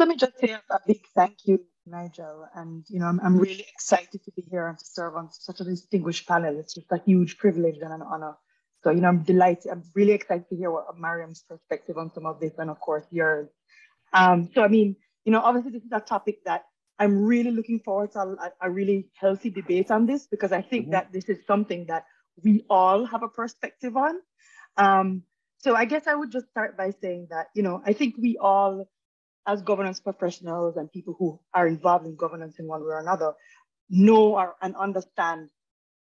me just say a big thank you, Nigel. And, I'm really excited to be here and to serve on such a distinguished panel. It's just a huge privilege and an honor. So, I'm delighted. I'm really excited to hear what Maryam's perspective on some of this and, of course, yours. Obviously, this is a topic that I'm really looking forward to a really healthy debate on this, because I think that this is something that we all have a perspective on. So I guess I would just start by saying that, I think we all, as governance professionals and people who are involved in governance in one way or another, know and understand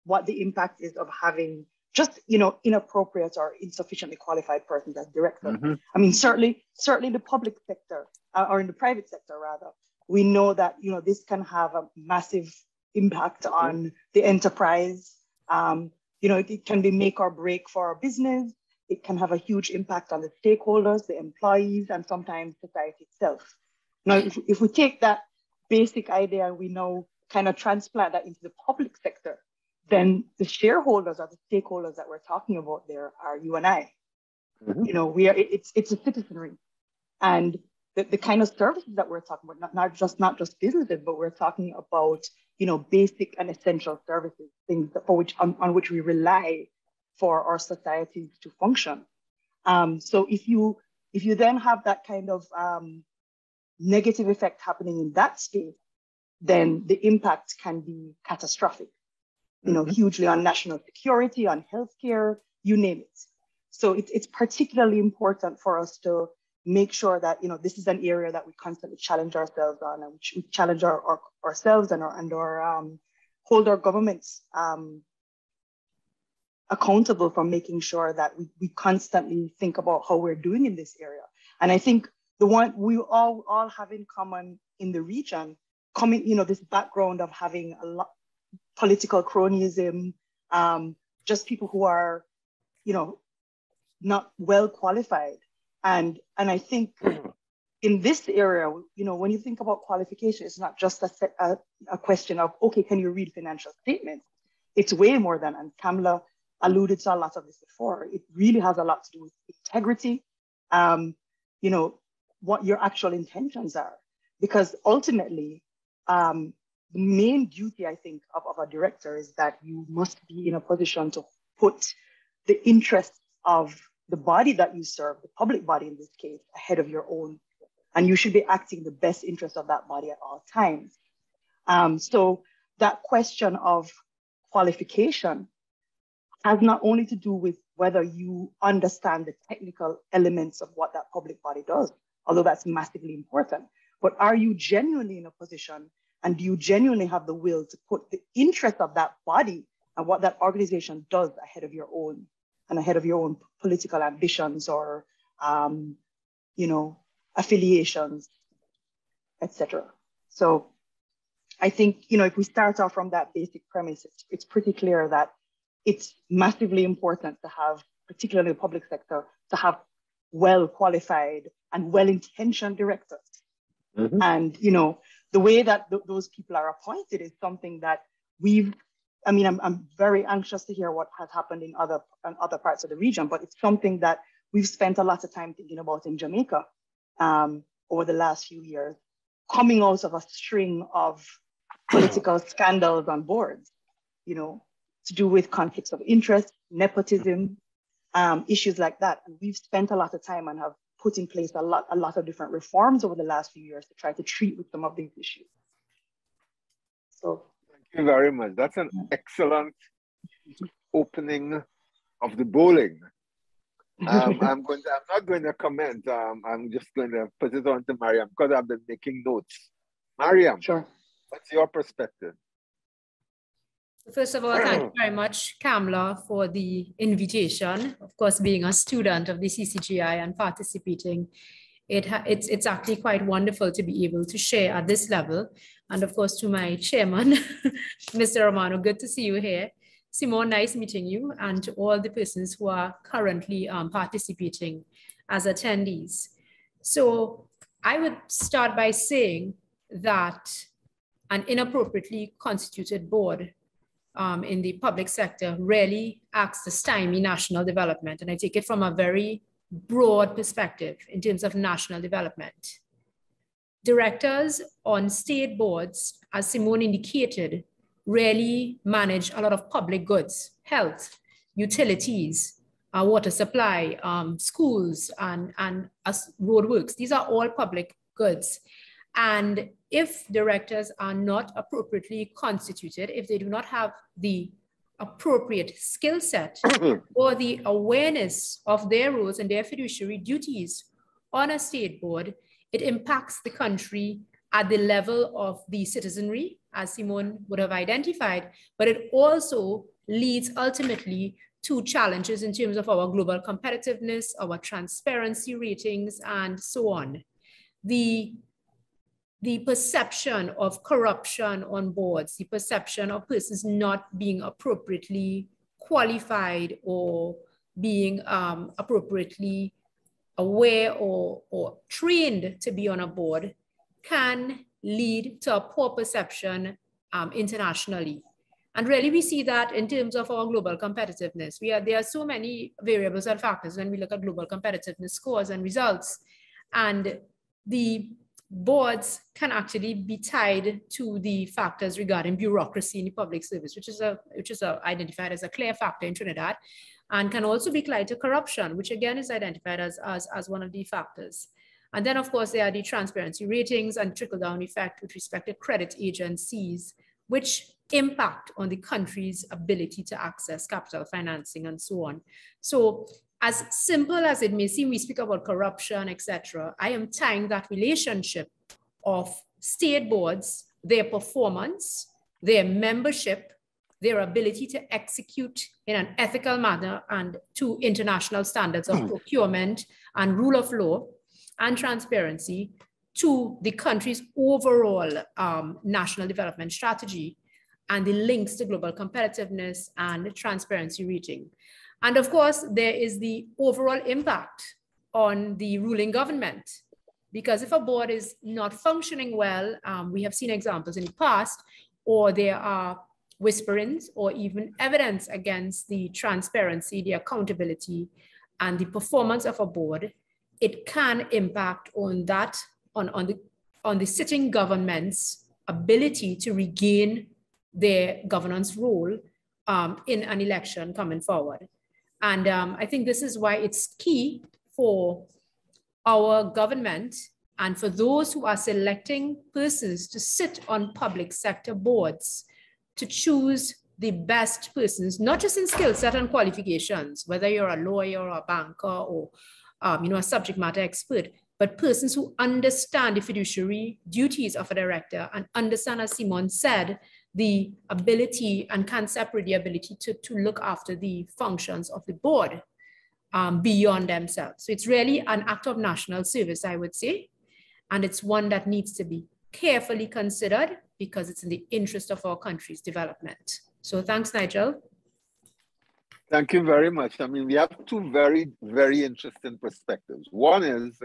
what the impact is of having just, inappropriate or insufficiently qualified persons as directors. I mean, certainly in the public sector, or in the private sector rather, we know that, this can have a massive impact on the enterprise. It can be make or break for our business. It can have a huge impact on the stakeholders, the employees, and sometimes society itself. Now, if we take that basic idea and we now kind of transplant that into the public sector, then the shareholders or the stakeholders that we're talking about there are you and I. It's a citizenry. And the kind of services that we're talking about, not just businesses, but we're talking about, basic and essential services, things on which we rely for our societies to function. So if you then have that kind of negative effect happening in that space, then the impact can be catastrophic, hugely on national security, on healthcare, you name it. So it's particularly important for us to make sure that, this is an area that we constantly challenge ourselves on, and we challenge ourselves and hold our governments accountable for making sure that we constantly think about how we're doing in this area. And I think the one we all have in common in the region, this background of having a lot political cronyism, just people who are, not well qualified. And I think in this area, when you think about qualification, it's not just a question of, okay, can you read financial statements? It's way more than, and Kamla alluded to a lot of this before. It really has a lot to do with integrity, what your actual intentions are. Because ultimately, the main duty, I think, of a director is that you must be in a position to put the interests of the body that you serve, the public body in this case, ahead of your own. And you should be acting in the best interest of that body at all times. So that question of qualification has not only to do with whether you understand the technical elements of what that public body does, although that's massively important, but are you genuinely in a position, and do you genuinely have the will to put the interest of that body and what that organization does ahead of your own, and ahead of your own political ambitions or, affiliations, etc. So I think, if we start off from that basic premise, it's pretty clear that it's massively important to have, particularly in the public sector, to have well-qualified and well-intentioned directors. And, the way that those people are appointed is something that I'm very anxious to hear what has happened in other parts of the region, but it's something that we've spent a lot of time thinking about in Jamaica over the last few years, coming out of a string of political scandals on boards, to do with conflicts of interest, nepotism, issues like that. And we've spent a lot of time and have put in place a lot of different reforms over the last few years to try to treat with some of these issues. So thank you very much. That's an excellent opening of the bowling. I'm not going to comment. I'm just going to put it on to Maryam because I've been making notes. Maryam, sure. What's your perspective? First of all, thank you very much, Kamla, for the invitation. Of course, being a student of the CCGI and participating, it's actually quite wonderful to be able to share at this level. And of course, to my chairman, Mr. Romano, good to see you here. Simone, nice meeting you, and to all the persons who are currently participating as attendees. So I would start by saying that an inappropriately constituted board in the public sector really acts to stymie national development. And I take it from a very broad perspective in terms of national development. directors on state boards, as Simone indicated, really manage a lot of public goods, health, utilities, water supply, schools, and roadworks. These are all public goods. And if directors are not appropriately constituted, if they do not have the appropriate skill set or the awareness of their roles and their fiduciary duties on a state board, it impacts the country at the level of the citizenry, as Simone would have identified, but it also leads ultimately to challenges in terms of our global competitiveness, our transparency ratings, and so on. The perception of corruption on boards, the perception of persons not being appropriately qualified or being appropriately aware or trained to be on a board can lead to a poor perception internationally. And really we see that in terms of our global competitiveness. There are so many variables and factors when we look at global competitiveness scores and results. And the boards can actually be tied to the factors regarding bureaucracy in the public service, which is identified as a clear factor in Trinidad, and can also be tied to corruption, which again is identified as one of the factors. And then of course there are the transparency ratings and trickle-down effect with respect to credit agencies, which impact on the country's ability to access capital financing and so on. So as simple as it may seem, we speak about corruption, etc. I am tying that relationship of state boards, their performance, their membership, their ability to execute in an ethical manner and to international standards of procurement and rule of law and transparency, to the country's overall national development strategy and the links to global competitiveness and transparency rating. And of course, there is the overall impact on the ruling government, because if a board is not functioning well, we have seen examples in the past, or there are whisperings or even evidence against the transparency, the accountability, and the performance of a board, it can impact on that, on the sitting government's ability to regain their governance role in an election coming forward. And I think this is why it's key for our government and for those who are selecting persons to sit on public sector boards to choose the best persons, not just in skill set and qualifications, whether you're a lawyer or a banker or a subject matter expert, but persons who understand the fiduciary duties of a director and understand, as Simone said, the ability and can separate the ability to look after the functions of the board beyond themselves. So it's really an act of national service, I would say. And it's one that needs to be carefully considered because it's in the interest of our country's development. So thanks, Nigel. Thank you very much. I mean, we have two very, very interesting perspectives. One is,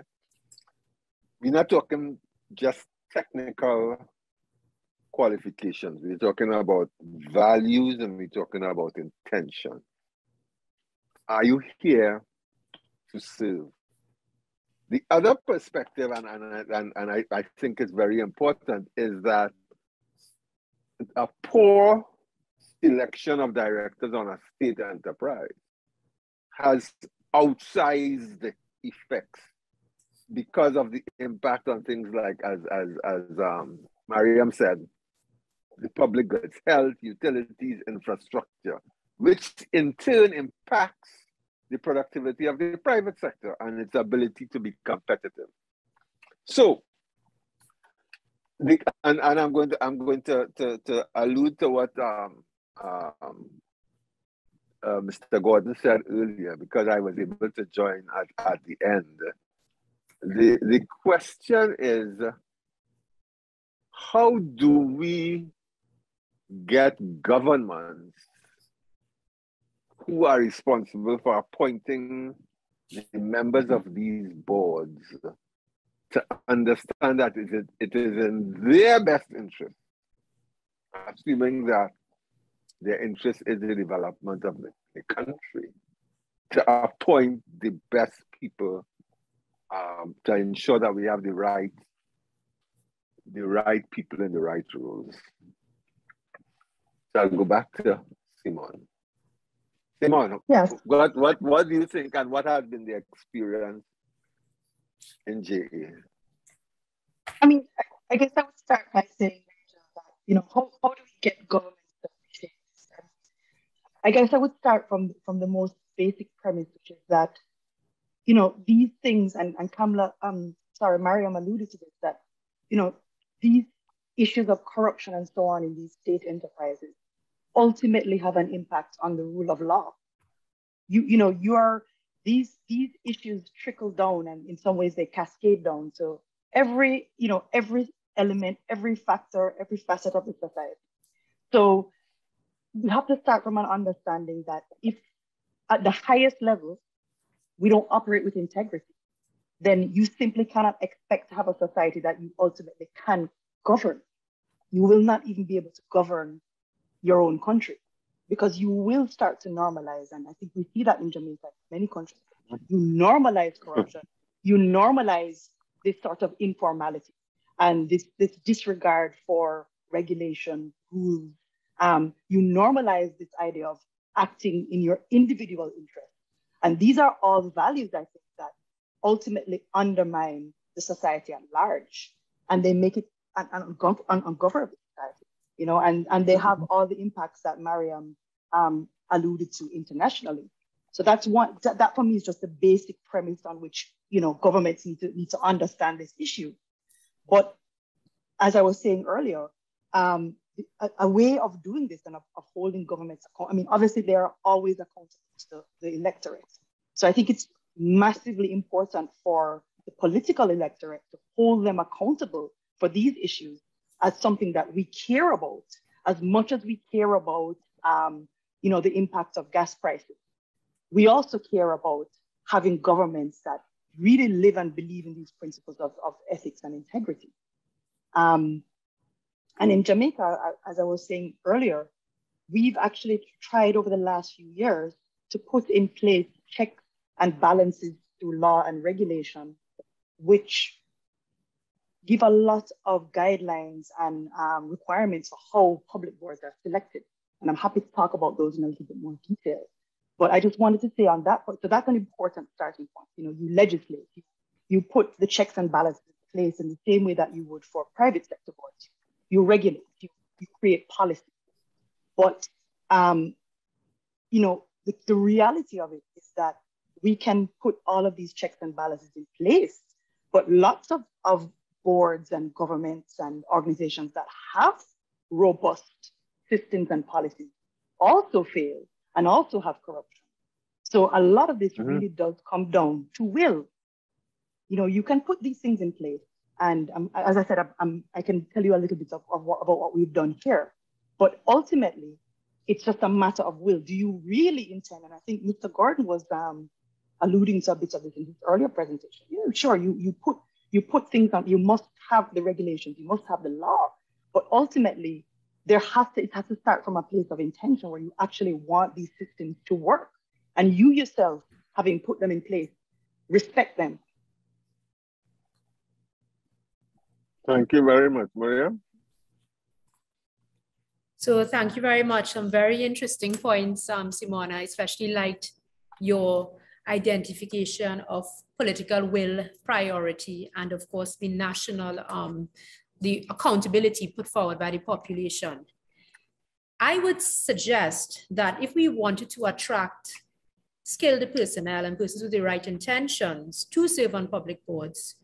we're not talking just technical qualifications. We're talking about values and we're talking about intention. Are you here to serve? The other perspective, and I think it's very important, is that a poor selection of directors on a state enterprise has outsized effects because of the impact on things like, as Maryam said, the public goods, health, utilities, infrastructure, which in turn impacts the productivity of the private sector and its ability to be competitive. So, and I'm going to allude to what Mr. Gordon said earlier, because I was able to join at the end. The question is, how do we get governments who are responsible for appointing the members of these boards to understand that it is in their best interest, assuming that their interest is the development of the country, to appoint the best people to ensure that we have the right the right people in the right roles. So I'll go back to Simone. Simone, Yes. what do you think, and what has been the experience in JA? I mean, I guess I would start by saying that, you know, how do we get governments to appreciate this? I guess I would start from the most basic premise, which is that, you know, these things, and Maryam alluded to this, that, you know, these issues of corruption and so on in these state enterprises ultimately have an impact on the rule of law. These issues trickle down, and in some ways they cascade down. So every element, every factor, every facet of the society. So we have to start from an understanding that if at the highest level, we don't operate with integrity, then you simply cannot expect to have a society that you ultimately can govern. You will not even be able to govern your own country, because you will start to normalize. And I think we see that in Jamaica, many countries. You normalize corruption, you normalize this sort of informality and this disregard for regulation, rules. You normalize this idea of acting in your individual interest. And these are all values, I think, that ultimately undermine the society at large. And they make it an ungovernable society, you know, and they have all the impacts that Maryam alluded to internationally. So that's one, that for me is just the basic premise on which, you know, governments need to understand this issue. But as I was saying earlier, a way of doing this and of holding governments accountable, I mean, obviously they are always accountable to the electorate. So I think it's massively important for the political electorate to hold them accountable for these issues as something that we care about, as much as we care about, you know, the impacts of gas prices. We also care about having governments that really live and believe in these principles of ethics and integrity. And in Jamaica, as I was saying earlier, we've actually tried over the last few years to put in place checks and balances through law and regulation, which give a lot of guidelines and requirements for how public boards are selected. And I'm happy to talk about those in a little bit more detail. But I just wanted to say on that point, so that's an important starting point. You know, you legislate, you put the checks and balances in place in the same way that you would for private sector boards. You regulate, you create policy. But, you know, the reality of it is that we can put all of these checks and balances in place, but lots of boards and governments and organizations that have robust systems and policies also fail and also have corruption. So a lot of this really does come down to will. You know, you can put these things in place. And as I said, I can tell you a little bit about what we've done here. But ultimately, it's just a matter of will. Do you really intend? And I think Mr. Gordon was alluding to a bit of this in his earlier presentation. Yeah, sure, you put things on, you must have the regulations, you must have the law. But ultimately, it has to start from a place of intention where you actually want these systems to work. And you yourself, having put them in place, respect them. Thank you very much, Maryam. So thank you very much. Some very interesting points, Simone. I especially liked your identification of political will, priority, and of course the national, the accountability put forward by the population. I would suggest that if we wanted to attract skilled personnel and persons with the right intentions to serve on public boards,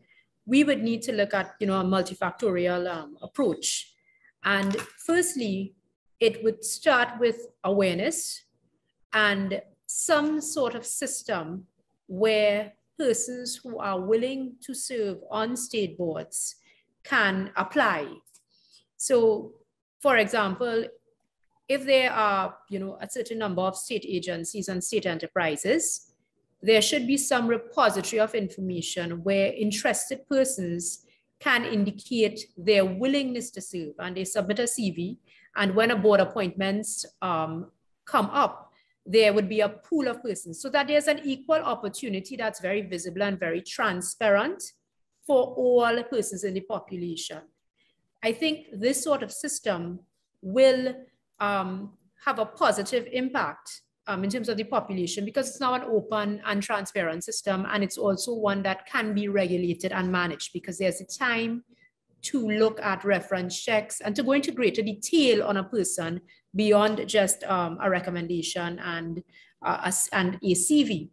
we would need to look at, you know, a multifactorial approach. And firstly, it would start with awareness and some sort of system where persons who are willing to serve on state boards can apply. So, for example, if there are, you know, a certain number of state agencies and state enterprises, there should be some repository of information where interested persons can indicate their willingness to serve, and they submit a CV. And when a board appointments come up, there would be a pool of persons so that there's an equal opportunity that's very visible and very transparent for all persons in the population. I think this sort of system will have a positive impact in terms of the population, because it's now an open and transparent system, and it's also one that can be regulated and managed, because there's a time to look at reference checks and to go into greater detail on a person beyond just a recommendation and a CV.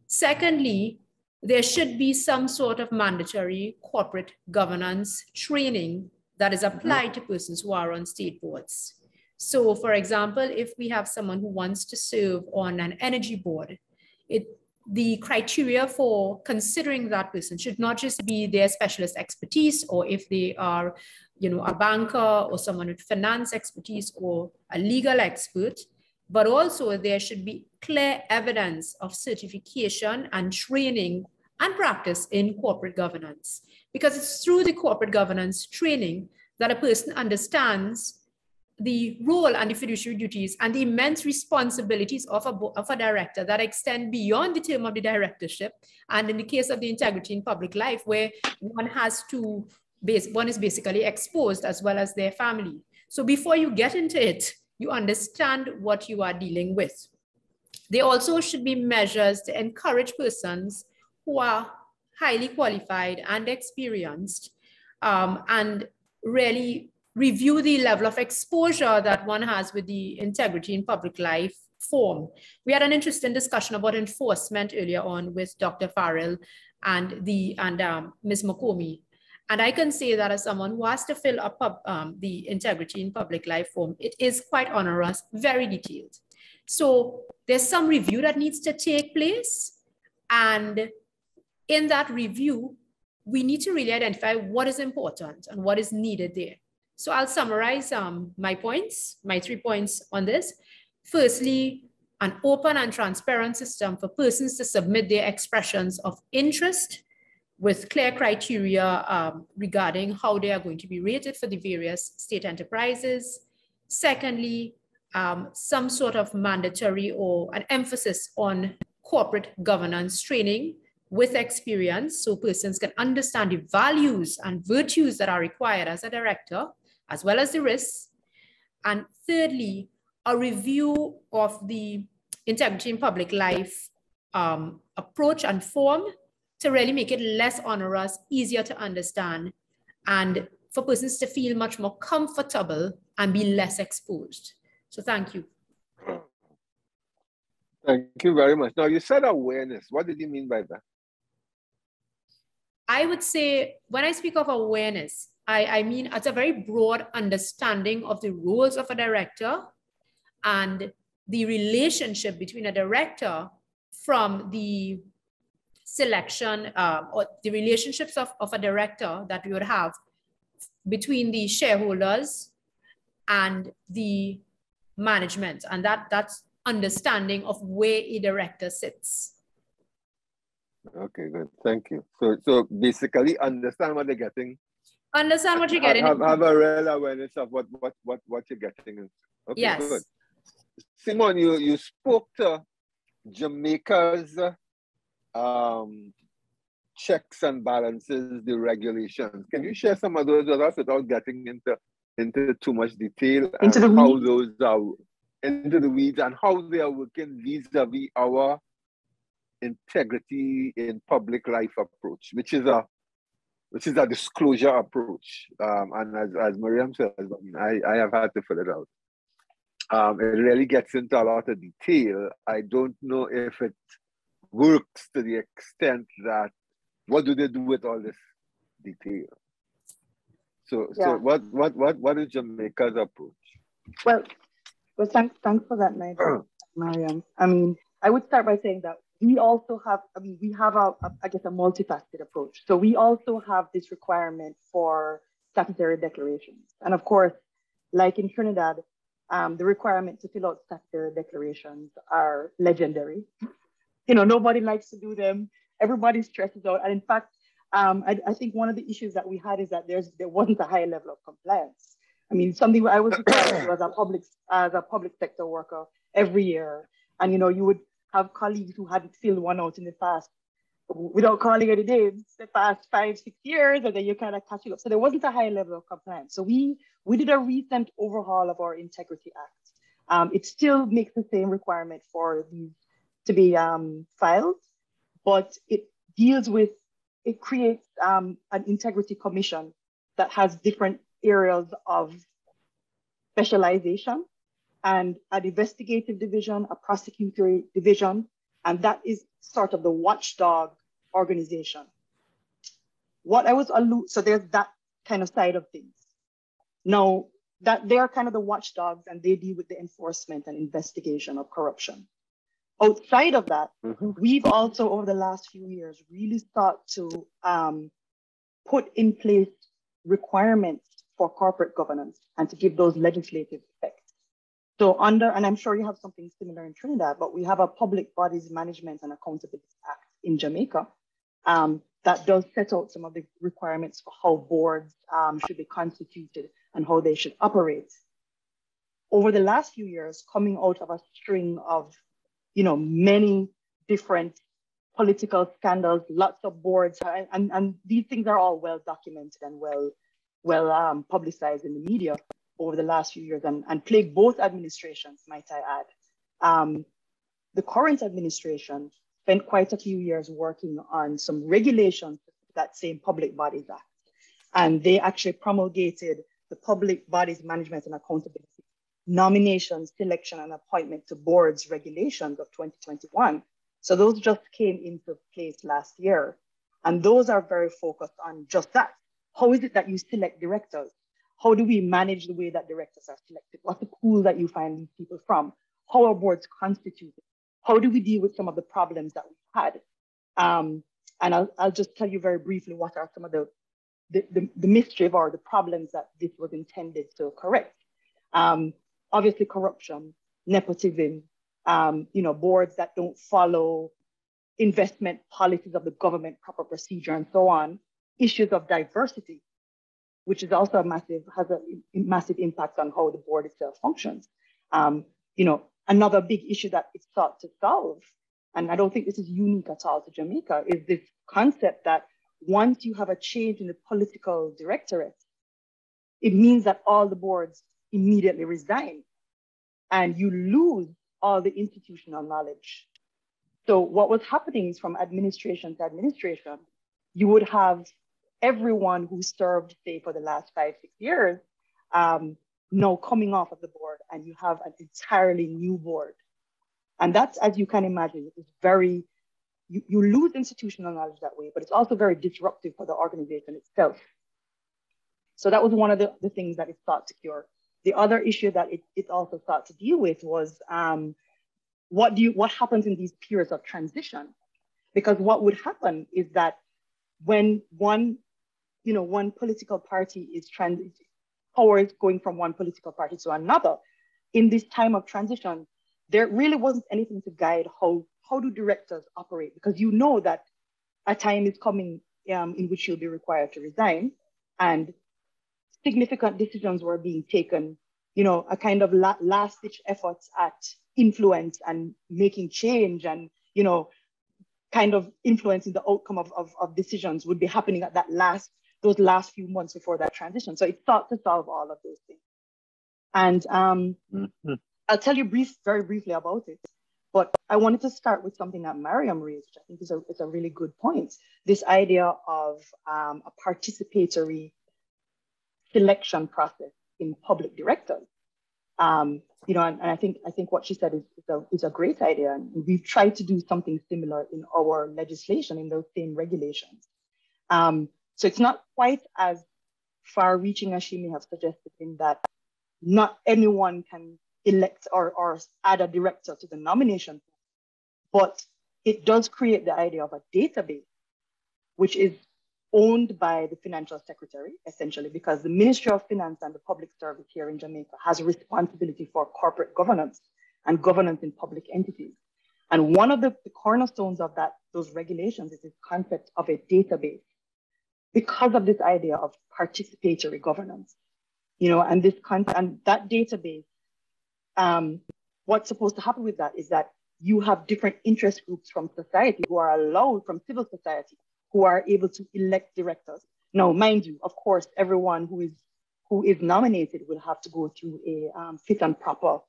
Secondly, there should be some sort of mandatory corporate governance training that is applied to persons who are on state boards. So for example, if we have someone who wants to serve on an energy board, the criteria for considering that person should not just be their specialist expertise, or if they are, a banker or someone with finance expertise or a legal expert, but also there should be clear evidence of certification and training and practice in corporate governance, because it's through the corporate governance training that a person understands the role and the fiduciary duties and the immense responsibilities of a director that extend beyond the term of the directorship. And in the case of the integrity in public life, where one is basically exposed as well as their family. So before you get into it, you understand what you are dealing with. There also should be measures to encourage persons who are highly qualified and experienced, and really review the level of exposure that one has with the integrity in public life form. We had an interesting discussion about enforcement earlier on with Dr. Farrell and Ms. Mokomi. And I can say that as someone who has to fill up the integrity in public life form, it is quite onerous, very detailed. So there's some review that needs to take place. And in that review, we need to really identify what is important and what is needed there. So I'll summarize my 3 points on this. Firstly, an open and transparent system for persons to submit their expressions of interest with clear criteria regarding how they are going to be rated for the various state enterprises. Secondly, some sort of mandatory or an emphasis on corporate governance training with experience, so persons can understand the values and virtues that are required as a director, as well as the risks. And thirdly, a review of the integrity in public life approach and form to really make it less onerous, easier to understand, and for persons to feel much more comfortable and be less exposed. So thank you. Thank you very much. Now you said awareness. What did you mean by that? I would say when I speak of awareness, I mean it's a very broad understanding of the roles of a director and the relationship between a director from the selection or the relationships of a director that we would have between the shareholders and the management, and that's understanding of where a director sits. Okay, good. Thank you. So basically understand what they're getting. Understand what you're getting. Have a real awareness of what you're getting. Okay, yes. Good. Simone, you spoke to Jamaica's checks and balances, the regulations. Can you share some of those with us without getting into too much detail? Into the how weeds? Those are into the weeds and how they are working vis-a-vis our integrity in public life approach, which is a disclosure approach. And as Maryam says, I have had to fill it out. It really gets into a lot of detail. I don't know if it works to the extent that what do they do with all this detail? So what is Jamaica's approach? Well, thanks for that, Nigel, Maryam. I mean, I would start by saying that we also have, we have a multifaceted approach. So we also have this requirement for statutory declarations. And of course, like in Trinidad, the requirement to fill out statutory declarations are legendary. Nobody likes to do them. Everybody stresses out. And in fact, I think one of the issues that we had is that there wasn't a high level of compliance. I mean, something I was required to do as a public sector worker every year. And, you would have colleagues who hadn't filled one out in the past without calling any names, the past 5, 6 years, and then you're kind of catching up. So there wasn't a high level of compliance. So we did a recent overhaul of our Integrity Act. It still makes the same requirement for these to be filed, but it creates an integrity commission that has different areas of specialization, and an investigative division, a prosecutory division, and that is sort of the watchdog organization. So there's that kind of side of things. Now, that they're kind of the watchdogs, and they deal with the enforcement and investigation of corruption. Outside of that, we've also, over the last few years, really started to put in place requirements for corporate governance and to give those legislative effects. So and I'm sure you have something similar in Trinidad, but we have a Public Bodies Management and Accountability Act in Jamaica that does set out some of the requirements for how boards should be constituted and how they should operate. Over the last few years, coming out of a string of many different political scandals, lots of boards, and these things are all well documented and well publicized in the media over the last few years, and plague both administrations, might I add. The current administration spent quite a few years working on some regulations to that same Public Bodies Act. And they actually promulgated the Public Bodies Management and Accountability Nomination, Selection, and Appointment to Boards Regulations of 2021. So those just came into place last year. And those are very focused on just that. How is it that you select directors? How do we manage the way that directors are selected? What's the pool that you find these people from? How are boards constituted? How do we deal with some of the problems that we've had? And I'll just tell you very briefly what are some of the mischief or the problems that this was intended to correct. Obviously, corruption, nepotism, boards that don't follow investment policies of the government, proper procedure, and so on. Issues of diversity, which is also has a massive impact on how the board itself functions. Another big issue that it's sought to solve, and I don't think this is unique at all to Jamaica, is this concept that once you have a change in the political directorate, it means that all the boards immediately resign and you lose all the institutional knowledge. So what was happening is, from administration to administration, you would have everyone who served, say, for the last 5, 6 years, now coming off of the board, and you have an entirely new board. And that's, as you can imagine, it's very, you lose institutional knowledge that way, but it's also very disruptive for the organization itself. So that was one of the things that it sought to cure. The other issue that it also sought to deal with was what happens in these periods of transition? Because what would happen is that when one political party is power is going from one political party to another, in this time of transition, there really wasn't anything to guide how do directors operate, because you know that a time is coming in which you'll be required to resign, and significant decisions were being taken, a kind of last-ditch efforts at influence and making change, and kind of influencing the outcome of decisions would be happening at those last few months before that transition. So it sought to solve all of those things. And I'll tell you very briefly about it, but I wanted to start with something that Maryam raised, which I think is a really good point. This idea of a participatory selection process in public directors. And I think what she said is a great idea. And we've tried to do something similar in our legislation, in those same regulations. So it's not quite as far-reaching as she may have suggested, in that not anyone can elect or add a director to the nomination, but it does create the idea of a database, which is owned by the financial secretary, essentially, because the Ministry of Finance and the Public Service here in Jamaica has a responsibility for corporate governance and governance in public entities. And one of the cornerstones of those regulations is this concept of a database, because of this idea of participatory governance, and that database, what's supposed to happen with that is that you have different interest groups from society who are allowed, from civil society, who are able to elect directors. Now, mind you, of course, everyone who is nominated will have to go through a fit and proper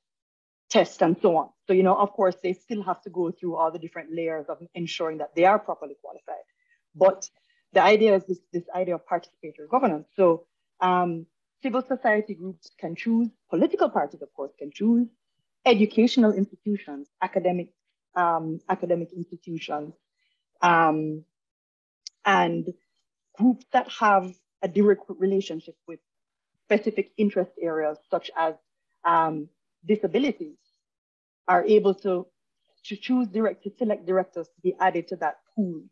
test and so on. So, of course, they still have to go through all the different layers of ensuring that they are properly qualified. But the idea is this idea of participatory governance. So civil society groups can choose, political parties, of course, can choose, educational institutions, academic institutions, and groups that have a direct relationship with specific interest areas, such as disabilities, are able to select directors to be added to that pool.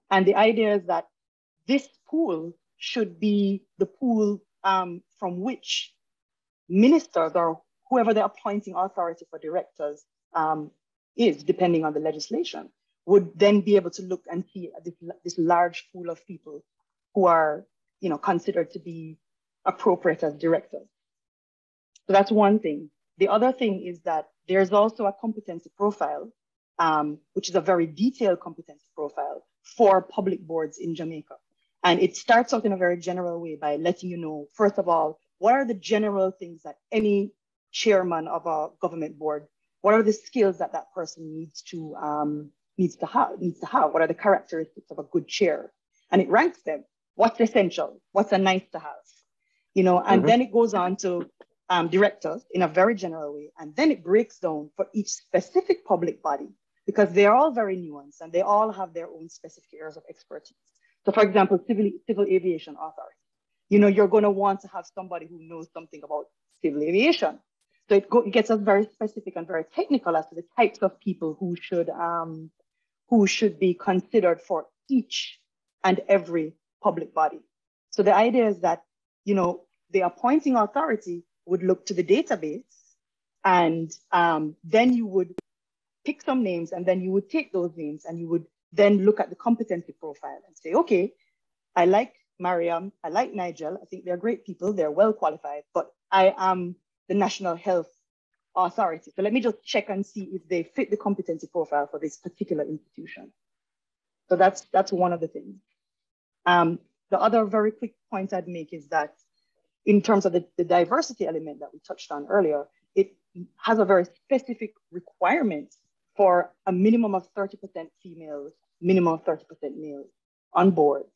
And the idea is that this pool should be the pool from which ministers or whoever the appointing authority for directors is, depending on the legislation, would then be able to look and see this large pool of people who are, considered to be appropriate as directors. So that's one thing. The other thing is that there's also a competency profile, which is a very detailed competency profile for public boards in Jamaica. And it starts out in a very general way by letting you know, first of all, what are the general things that any chairman of a government board, what are the skills that that person needs to have? What are the characteristics of a good chair? And it ranks them. What's essential? What's a nice to have? And then it goes on to directors in a very general way. And then it breaks down for each specific public body, because they're all very nuanced and they all have their own specific areas of expertise. So for example, civil aviation authority, you're going to want to have somebody who knows something about civil aviation. So it gets us very specific and very technical as to the types of people who should be considered for each and every public body. So the idea is that, the appointing authority would look to the database, and then you would pick some names, and then you would take those names and you would then look at the competency profile and say, okay, I like Maryam, I like Nigel, I think they're great people, they're well qualified, but I am the National Health Authority. So let me just check and see if they fit the competency profile for this particular institution. So that's one of the things. The other very quick point I'd make is that in terms of the diversity element that we touched on earlier, it has a very specific requirement for a minimum of 30% females, minimum of 30% males on boards.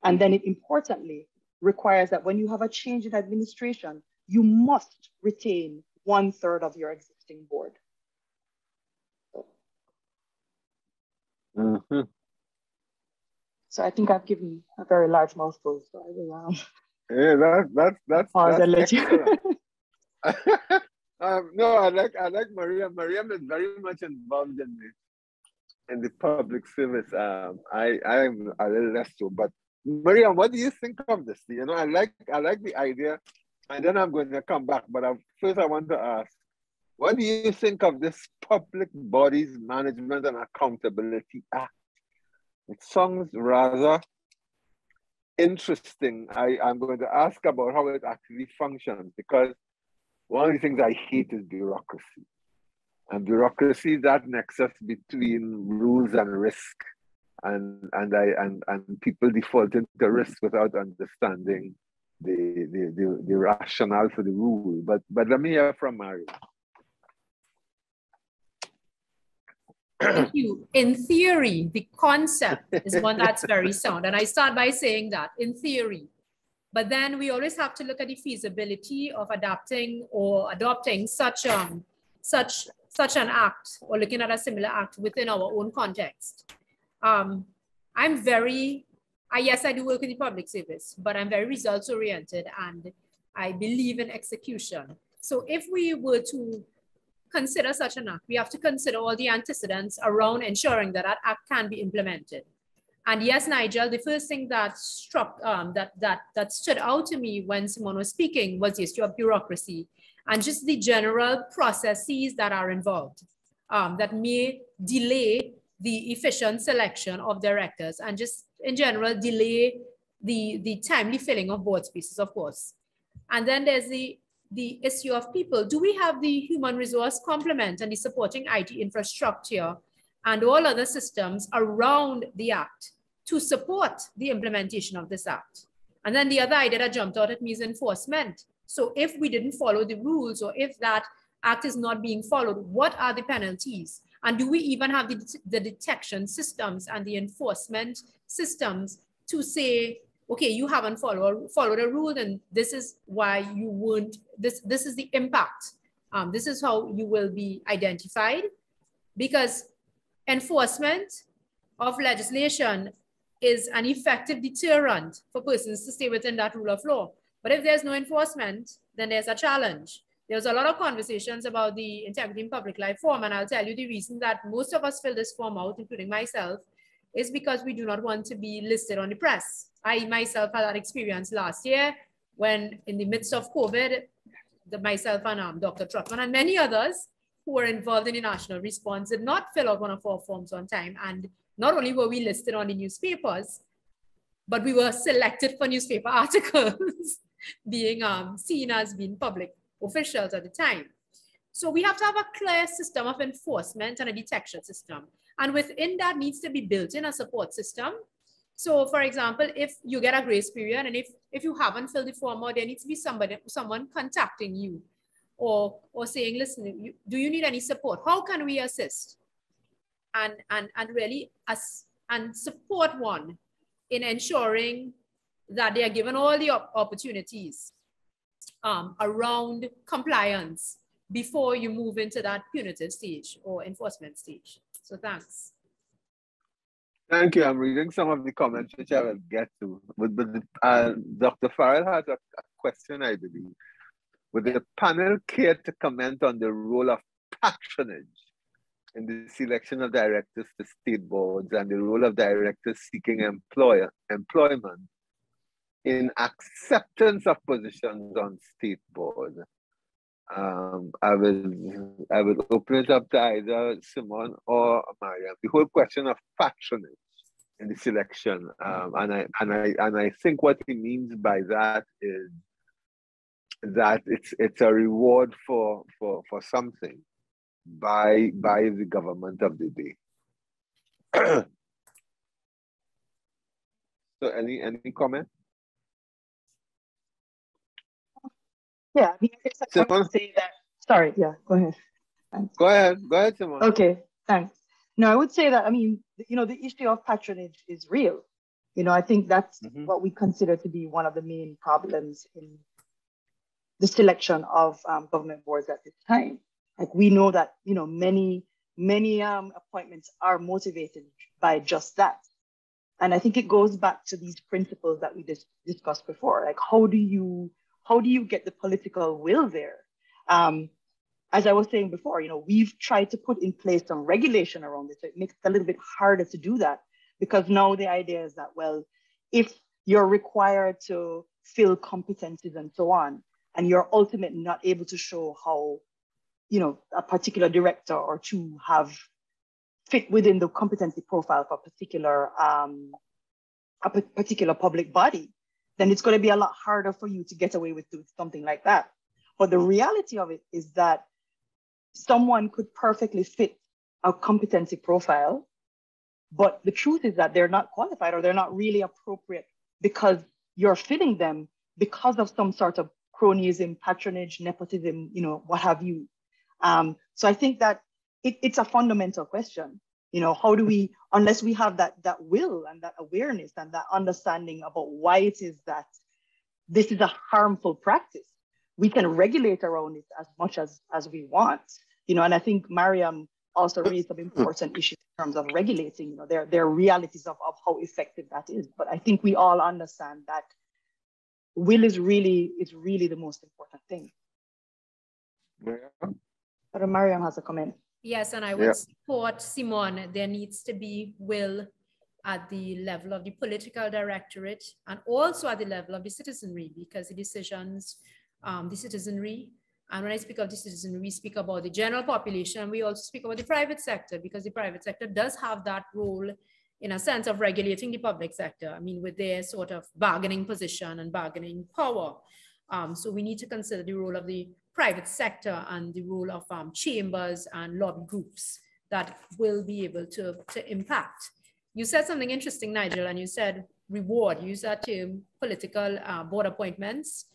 And then it importantly requires that when you have a change in administration, you must retain 1/3 of your existing board. So I think I've given a very large mouthful, so I will yeah, that's excellent. No, I like Maryam. Maryam is very much involved in the public service. I'm a little less so, but Maryam, what do you think of this? I like the idea, and then I'm going to come back. But first, I want to ask, what do you think of this Public Bodies Management and Accountability Act? It sounds rather interesting. I'm going to ask about how it actually functions, because one of the things I hate is bureaucracy. And bureaucracy is that nexus between rules and risk. And people default into risk without understanding the rationale for the rule. But let me hear from Maryam. Thank you. In theory, the concept is one that's very sound. And I start by saying that in theory, but then we always have to look at the feasibility of adapting or adopting such an act, or looking at a similar act within our own context. Yes, I do work in the public service, but I'm very results oriented and I believe in execution. So if we were to consider such an act, we have to consider all the antecedents around ensuring that that act can be implemented. And yes, Nigel, the first thing that that stood out to me when Simone was speaking was the issue of bureaucracy and just the general processes that are involved that may delay the efficient selection of directors and just in general delay the timely filling of board spaces, of course. And then there's the the issue of people. Do we have the human resource complement and the supporting IT infrastructure and all other systems around the act to support the implementation of this act? And then the other idea that jumped out at me is enforcement. So if we didn't follow the rules, or if that act is not being followed, what are the penalties? And do we even have the detection systems and the enforcement systems to say, okay, you haven't followed a rule, and this is why you won't, this is the impact. This is how you will be identified, because enforcement of legislation is an effective deterrent for persons to stay within that rule of law. But if there's no enforcement, then there's a challenge. There's a lot of conversations about the Integrity in Public Life form, and I'll tell you the reason that most of us fill this form out, including myself, is because we do not want to be listed on the press. I myself had that experience last year when, in the midst of COVID, myself and Dr. Trotman and many others who were involved in the national response did not fill out one of our forms on time. And not only were we listed on the newspapers, but we were selected for newspaper articles being seen as being public officials at the time. So we have to have a clear system of enforcement and a detection system. And within that needs to be built in a support system. So for example, if you get a grace period, and if you haven't filled the form out, there needs to be someone contacting you or saying, listen, do you need any support? How can we assist? And really support one in ensuring that they are given all the opportunities around compliance before you move into that punitive stage or enforcement stage. So thanks. Thank you. I'm reading some of the comments which I will get to. But Dr. Farrell has a question, I believe. Would the panel care to comment on the role of patronage in the selection of directors to state boards and the role of directors seeking employment in acceptance of positions on state boards? I will open it up to either Simone or Maryam. The whole question of patronage in the selection, and I think what he means by that is that it's a reward for something by the government of the day. So any comment? Yeah, I mean, I guess I would say that. Sorry, yeah, go ahead. Thanks. Go ahead, Simone. Okay, thanks. No, I would say that, I mean, you know, the issue of patronage is real. You know, I think that's what we consider to be one of the main problems in the selection of government boards at this time. Like, we know that, you know, many appointments are motivated by just that. And I think it goes back to these principles that we discussed before. Like, how do you get the political will there? As I was saying before, you know, we've tried to put in place some regulation around this. So it makes it a little bit harder to do that, because now the idea is that, well, if you're required to fill competencies and so on, and you're ultimately not able to show how, you know, a particular director or two have fit within the competency profile for a particular public body, then it's going to be a lot harder for you to get away with something like that. But the reality of it is that someone could perfectly fit a competency profile, but the truth is that they're not qualified, or they're not really appropriate because you're fitting them because of some sort of cronyism, patronage, nepotism, you know, what have you. So I think that it's a fundamental question. You know, how do we, unless we have that will and that awareness and that understanding about why it is that this is a harmful practice, we can regulate around it as much as we want. You know, and I think Maryam also raised some important issues in terms of regulating. You know, there are realities of how effective that is. But I think we all understand that will is really the most important thing. But Maryam has a comment. Yes, and I would support Simone. There needs to be will at the level of the political directorate and also at the level of the citizenry, because the decisions, the citizenry, and when I speak of the citizenry, we speak about the general population, and we also speak about the private sector, because the private sector does have that role in a sense of regulating the public sector. I mean, with their sort of bargaining position and bargaining power. So we need to consider the role of the private sector and the role of chambers and lobby groups that will be able to impact. You said something interesting, Nigel, and you said reward. You used that term, political board appointments,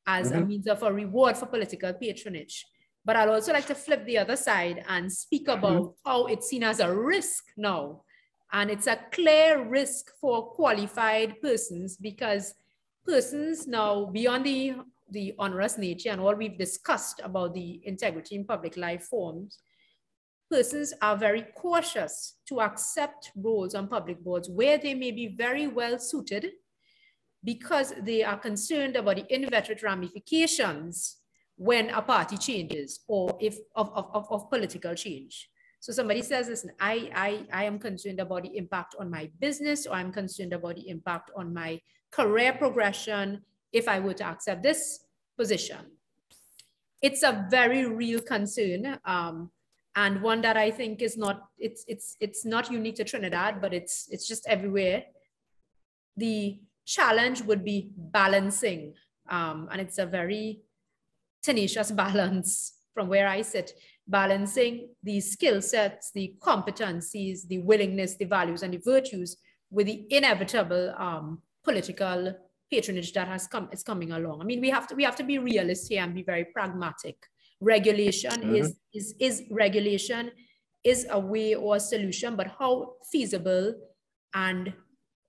as a means of a reward for political patronage. But I'd also like to flip the other side and speak about how it's seen as a risk now. And it's a clear risk for qualified persons, because persons now, beyond the onerous nature and all we've discussed about the integrity in public life forms, persons are very cautious to accept roles on public boards where they may be very well suited, because they are concerned about the inveterate ramifications when a party changes or if of political change. So somebody says, listen, I am concerned about the impact on my business, or I'm concerned about the impact on my career progression if I were to accept this position. It's a very real concern, and one that I think is not, it's not unique to Trinidad, but it's just everywhere. The challenge would be balancing, and it's a very tenacious balance from where I sit, balancing the skill sets, the competencies, the willingness, the values, and the virtues with the inevitable political patronage that is coming along. I mean, we have to be realistic here and be very pragmatic. Regulation regulation is a way or a solution, but how feasible and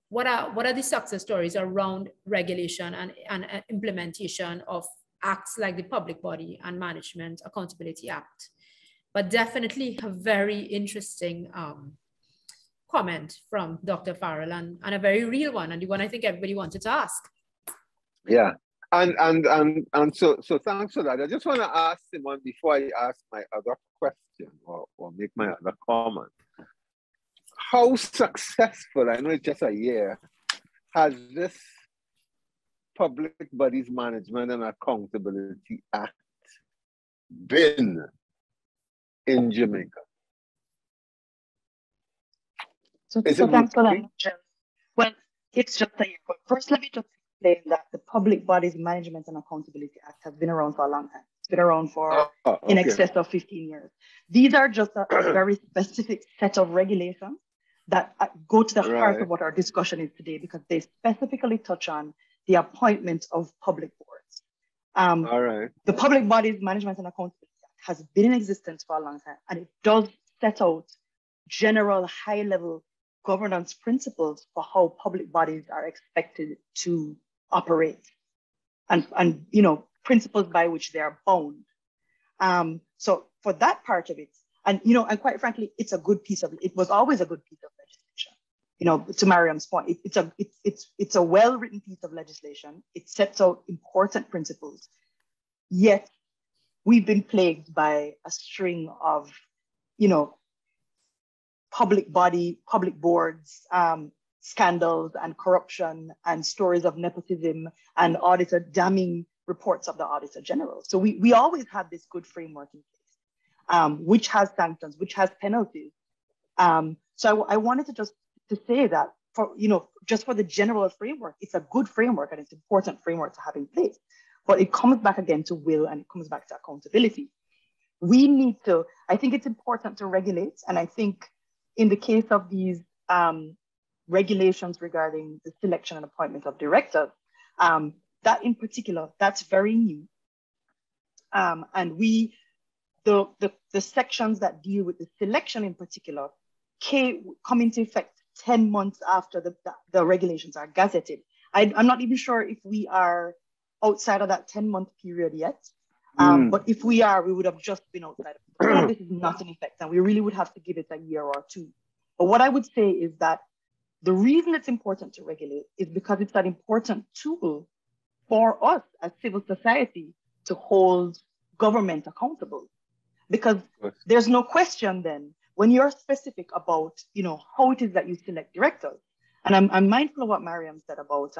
what are the success stories around regulation and implementation of acts like the Public Body and Management Accountability Act? But definitely a very interesting comment from Dr. Farrell, and a very real one, and the one I think everybody wanted to ask. Yeah, and so thanks for that. I just want to ask Simone before I ask my other question or make my other comment. How successful, I know it's just a year, has this Public Bodies Management and Accountability Act been in Jamaica? So thanks for that. Well, it's just a year. But first, let me just explain that the Public Bodies Management and Accountability Act has been around for a long time. It's been around for in excess of 15 years. These are just a very specific set of regulations that go to the heart of what our discussion is today, because they specifically touch on the appointment of public boards. The Public Bodies Management and Accountability Act has been in existence for a long time, and it does set out general high-level governance principles for how public bodies are expected to operate, and you know, principles by which they are bound. So for that part of it, and you know, and quite frankly, it was always a good piece of legislation. You know, to Maryam's point, it's a well-written piece of legislation. It sets out important principles. Yet we've been plagued by a string of, you know, public boards, scandals and corruption and stories of nepotism and damning reports of the Auditor General. So we always have this good framework in place, which has sanctions, which has penalties. So I wanted to say that just for the general framework, it's a good framework and it's an important framework to have in place. But it comes back again to will, and it comes back to accountability. I think it's important to regulate, and I think in the case of these regulations regarding the selection and appointment of directors, that in particular, that's very new. And the sections that deal with the selection in particular come into effect 10 months after the regulations are gazetted. I'm not even sure if we are outside of that 10-month period yet. But if we are, we would have just been outside of it. This is not in effect, and we really would have to give it a year or two. But what I would say is that the reason it's important to regulate is because it's an important tool for us as civil society to hold government accountable. Because there's no question then, when you're specific about, you know, how it is that you select directors, and I'm mindful of what Maryam said about,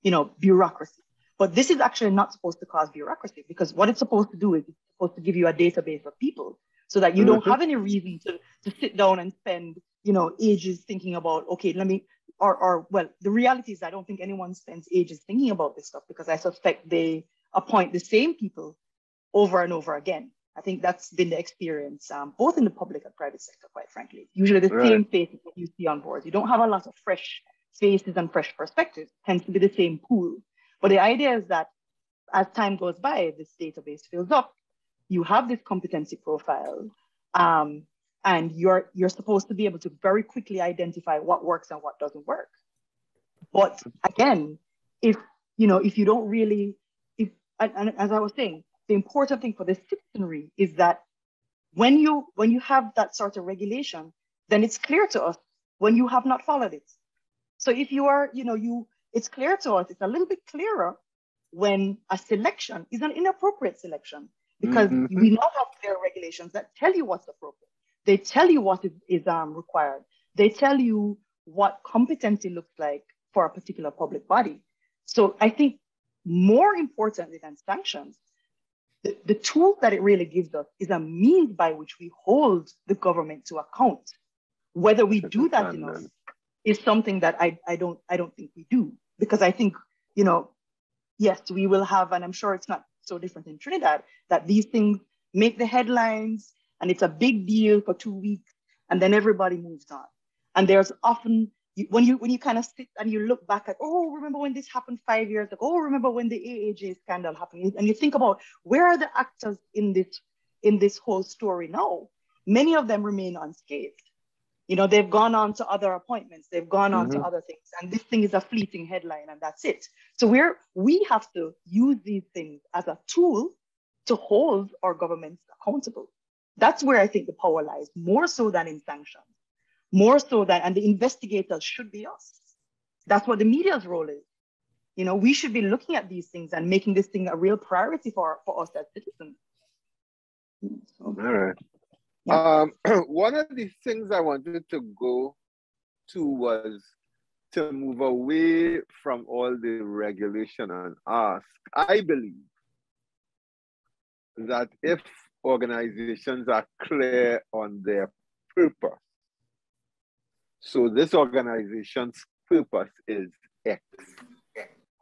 you know, bureaucracy. But this is actually not supposed to cause bureaucracy, because what it's supposed to do is it's supposed to give you a database of people so that you don't have any reason to sit down and spend, you know, ages thinking about, okay, well, the reality is I don't think anyone spends ages thinking about this stuff, because I suspect they appoint the same people over and over again. I think that's been the experience, both in the public and private sector, quite frankly. Usually the same faces that you see on boards. You don't have a lot of fresh faces and fresh perspectives. It tends to be the same pool. But the idea is that as time goes by, this database fills up. You have this competency profile, and you're supposed to be able to very quickly identify what works and what doesn't work. But again, if you don't really, and as I was saying, the important thing for the citizenry is that when you have that sort of regulation, then it's clear to us when you have not followed it. So if you are, it's clear to us, it's a little bit clearer when a selection is an inappropriate selection, because we now have clear regulations that tell you what's appropriate. They tell you what is required. They tell you what competency looks like for a particular public body. So I think more importantly than sanctions, the tool that it really gives us is a means by which we hold the government to account. Whether we do that enough is something that I don't think we do, because I think, yes, we will have, and I'm sure it's not so different in Trinidad, that these things make the headlines and it's a big deal for 2 weeks and then everybody moves on. And there's often, when you kind of sit and you look back at, oh, remember when this happened 5 years ago? Oh, remember when the AAJ scandal happened? And you think about, where are the actors in this whole story now? Many of them remain unscathed. They've gone on to other appointments. They've gone on to other things. And this thing is a fleeting headline and that's it. So we have to use these things as a tool to hold our governments accountable. That's where I think the power lies, more so than in sanctions. More so than, and the investigators should be us. That's what the media's role is. We should be looking at these things and making this thing a real priority for us as citizens. So, all right. One of the things I wanted to go to was to move away from all the regulation and ask. I believe that if organizations are clear on their purpose, so this organization's purpose is X,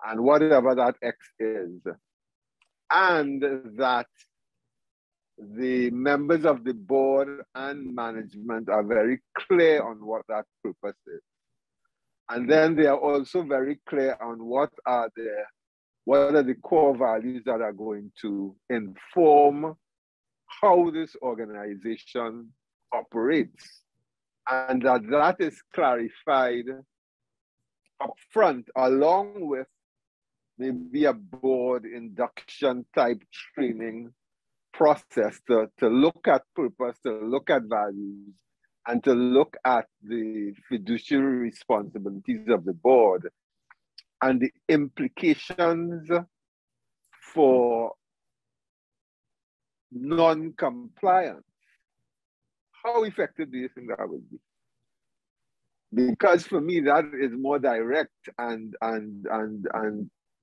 and whatever that X is, and that the members of the board and management are very clear on what that purpose is. And then they are also very clear on what are the core values that are going to inform how this organization operates. And that is clarified upfront, along with maybe a board induction type training process to look at purpose, to look at values, and to look at the fiduciary responsibilities of the board and the implications for non-compliance. How effective do you think that would be? Because for me, that is more direct, and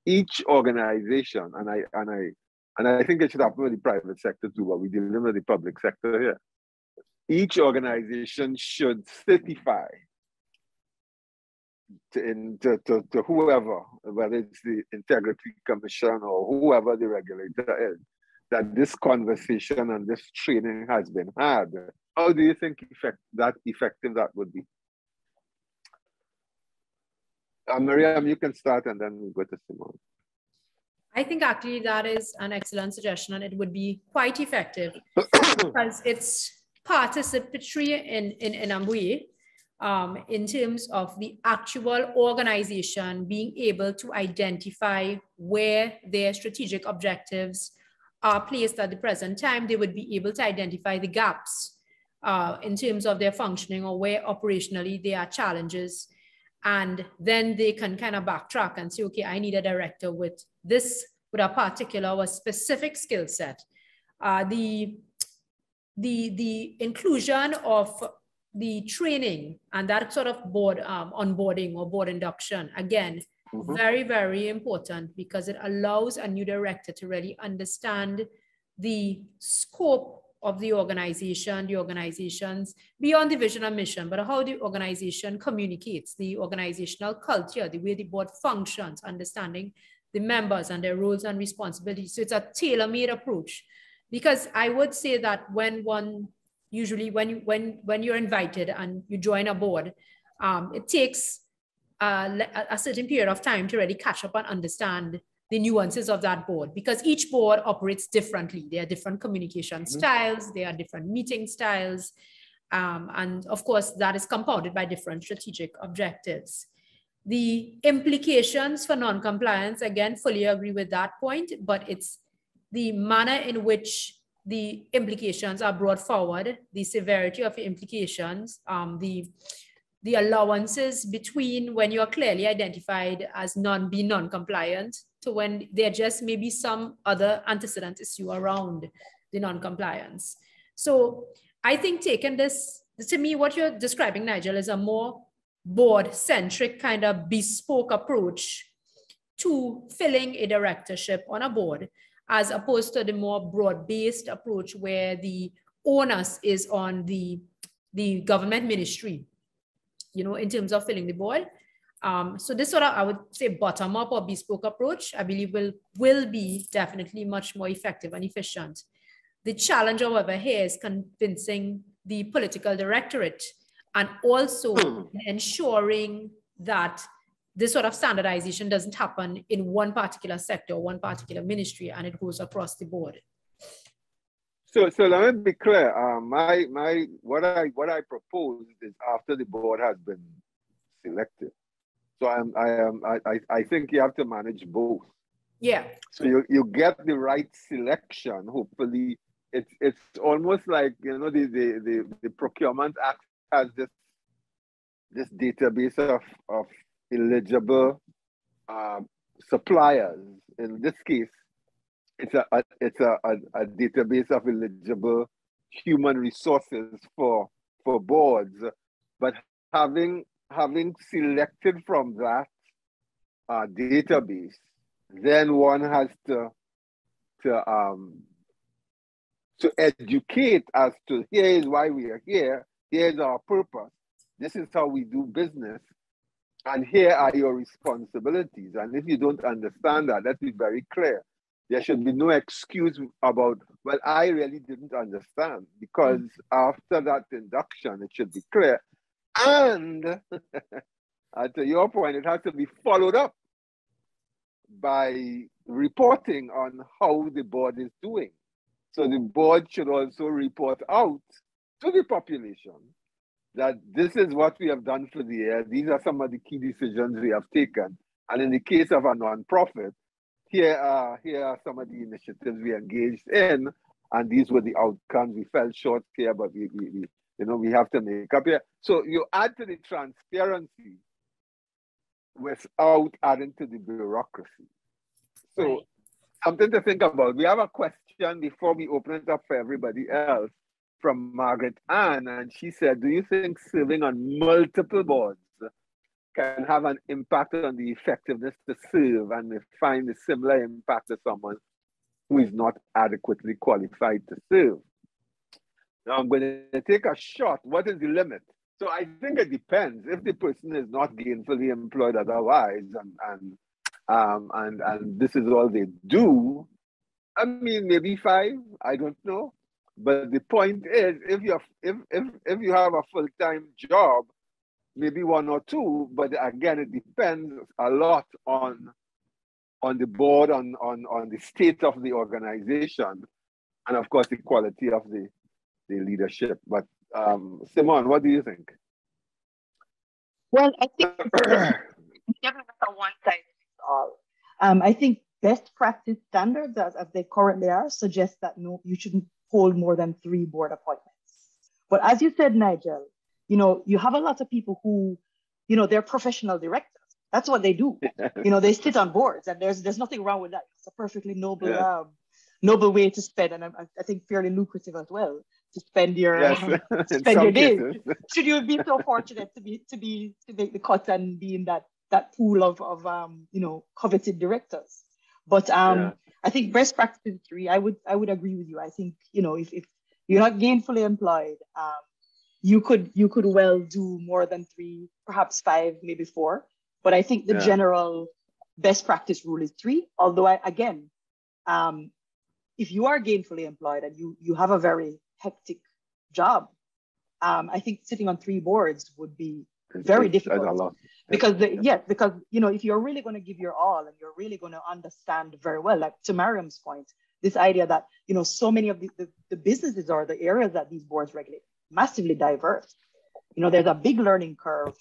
each organization, and I think it should happen with the private sector too, but we're dealing with the public sector here. Each organization should certify to whoever, whether it's the Integrity Commission or whoever the regulator is, that this conversation and this training has been had. How do you think effective that would be? Maryam, you can start and then we'll go to Simone. I think actually that is an excellent suggestion, and it would be quite effective because it's participatory in a way, in terms of the actual organization being able to identify where their strategic objectives are placed at the present time. They would be able to identify the gaps in terms of their functioning, or where operationally there are challenges. And then they can kind of backtrack and say, okay, I need a director with a particular or specific skill set. The inclusion of the training and that sort of board onboarding or board induction, again, very, very important, because it allows a new director to really understand the scope of the organizations beyond the vision and mission, but how the organization communicates, the organizational culture, the way the board functions, understanding the members and their roles and responsibilities. So it's a tailor-made approach, because I would say that when you're invited and you join a board, it takes a certain period of time to really catch up and understand the nuances of that board, because each board operates differently. There are different communication styles, there are different meeting styles, and of course that is compounded by different strategic objectives. The implications for non-compliance, again, fully agree with that point, but it's the manner in which the implications are brought forward, the severity of the implications, the allowances between when you're clearly identified as being non-compliant to when there just may be some other antecedent issue around the non-compliance. So I think taking this, to me, what you're describing, Nigel, is a more board-centric kind of bespoke approach to filling a directorship on a board, as opposed to the more broad-based approach where the onus is on the government ministry, you know, in terms of filling the board. So this sort of, I would say, bottom-up or bespoke approach, I believe will be definitely much more effective and efficient. The challenge, however, here is convincing the political directorate and also ensuring that this sort of standardization doesn't happen in one particular sector, one particular ministry, and it goes across the board. So let me be clear. What I propose is after the board has been selected. So I think you have to manage both. Yeah. So you get the right selection. Hopefully, it's almost like, you know, the Procurement Act has this database of eligible suppliers. In this case, it's a database of eligible human resources for boards. But having selected from that database, then one has to educate as to, here is why we are here, here's our purpose, this is how we do business, and here are your responsibilities. And if you don't understand that, let's be very clear. There should be no excuse about, well, I really didn't understand, because after that induction, it should be clear. And to your point, it has to be followed up by reporting on how the board is doing. So the board should also report out to the population that this is what we have done for the year. These are some of the key decisions we have taken. And in the case of a nonprofit, here are some of the initiatives we engaged in, and these were the outcomes. We fell short here, but we have to make up here. So you add to the transparency without adding to the bureaucracy. So right. Something to think about. We have a question before we open it up for everybody else from Margaret Ann, and she said, do you think serving on multiple boards can have an impact on the effectiveness to serve, and may find a similar impact to someone who is not adequately qualified to serve? Now I'm going to take a shot. What is the limit? So I think it depends. If the person is not gainfully employed otherwise, and this is all they do, I mean, maybe 5, I don't know. But the point is, if you have a full-time job, maybe 1 or 2, but again, it depends a lot on the board, on the state of the organization, and of course the quality of the leadership. But Simone, what do you think? Well, I think never a one size fits all. I think best practice standards as they currently are suggest that no, you shouldn't hold more than 3 board appointments. But as you said, Nigel, you know, you have a lot of people who, you know, they're professional directors. That's what they do. You know, they sit on boards, and there's nothing wrong with that. It's a perfectly noble, noble way to spend, and I think fairly lucrative as well, to spend your your days. Should you be so fortunate to make the cut and be in that pool of you know, coveted directors. But I think best practice is 3. I would agree with you. I think, you know, if you're not gainfully employed, you could well do more than 3, perhaps 5, maybe 4. But I think the general best practice rule is 3. Although if you are gainfully employed and you have a very hectic job, I think sitting on 3 boards would be very difficult. Because because if you're really going to give your all and you're really going to understand very well, like to Maryam's point, this idea that so many of the businesses or the areas that these boards regulate massively diverse. There's a big learning curve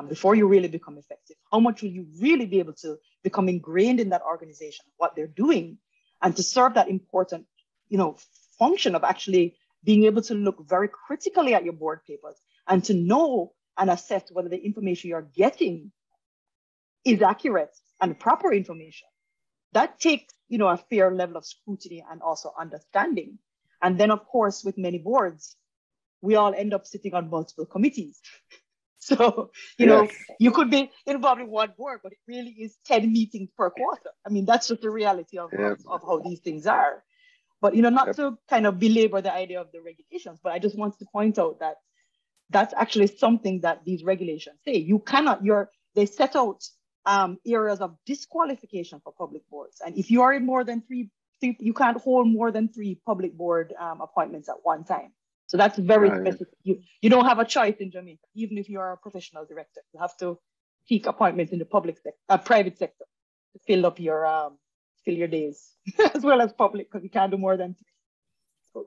before you really become effective. How much will you really be able to become ingrained in that organization, what they're doing, and to serve that important, function of actually being able to look very critically at your board papers and to know and assess whether the information you're getting is accurate and proper information. That takes, a fair level of scrutiny and also understanding. And then, of course, with many boards, we all end up sitting on multiple committees. So, you could be involved in one board, but it really is 10 meetings per quarter. I mean, that's just the reality of how these things are. But, not to kind of belabor the idea of the regulations, but I just want to point out that that's actually something that these regulations say. You cannot, they set out areas of disqualification for public boards. And if you are in more than 3, you can't hold more than 3 public board appointments at one time. So that's very specific. You don't have a choice in Jamaica, even if you are a professional director. You have to seek appointments in the private sector to fill up fill your days, as well as public, because you can't do more than 3. So.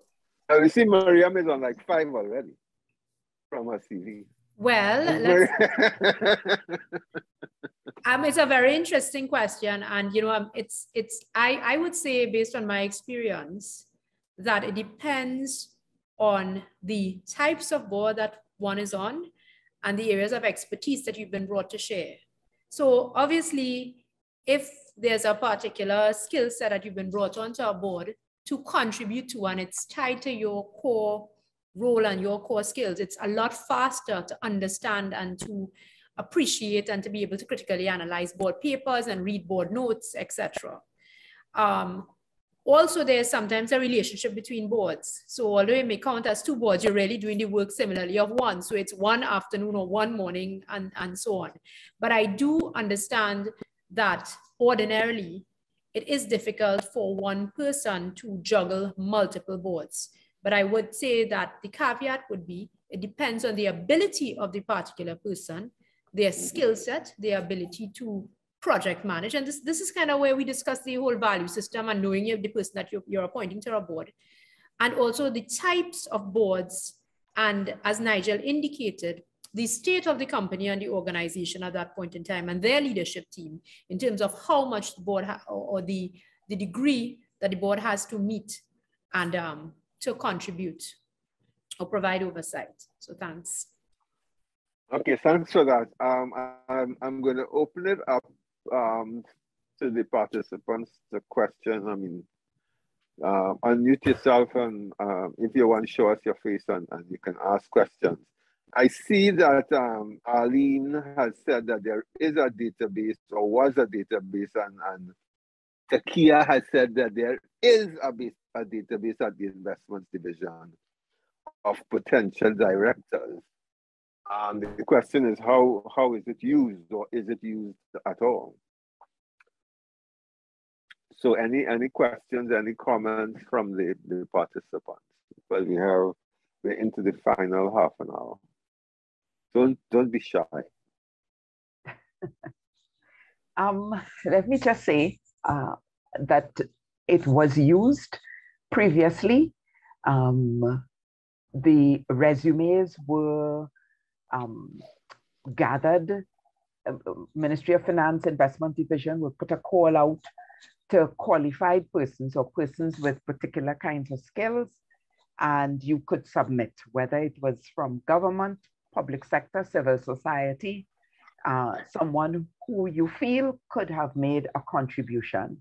You see, Maryam is on like 5 already from her CV. Well, it's a very interesting question, and I would say, based on my experience, that it depends on the types of board that one is on and the areas of expertise that you've been brought to share. So obviously, if there's a particular skill set that you've been brought onto a board to contribute to, and it's tied to your core role and your core skills, it's a lot faster to understand and to appreciate and to be able to critically analyze board papers and read board notes, etc. Also, there's sometimes a relationship between boards. So although it may count as 2 boards, you're really doing the work similarly of one. So it's one afternoon or one morning and so on. But I do understand that ordinarily it is difficult for one person to juggle multiple boards. But I would say that the caveat would be, it depends on the ability of the particular person, their skill set, their ability to project manage. And this is kind of where we discuss the whole value system and knowing the person that you're appointing to a board. And also the types of boards. And as Nigel indicated, the state of the company and the organization at that point in time and their leadership team in terms of how much the board or the degree that the board has to meet and to contribute or provide oversight. So thanks. Okay, thanks for that. I'm going to open it up to the participants. The question, unmute yourself and if you want to show us your face and you can ask questions. I see that Arlene has said that there is a database or was a database, and Takia has said that there is a database at the investments division of potential directors. The question is, how is it used, or is it used at all? So any questions, any comments from the participants? Well, we're into the final half an hour. Don't be shy. Let me just say that it was used previously. The resumes were gathered. Ministry of Finance Investment Division would put a call out to qualified persons or persons with particular kinds of skills, and you could submit, whether it was from government, public sector, civil society, someone who you feel could have made a contribution.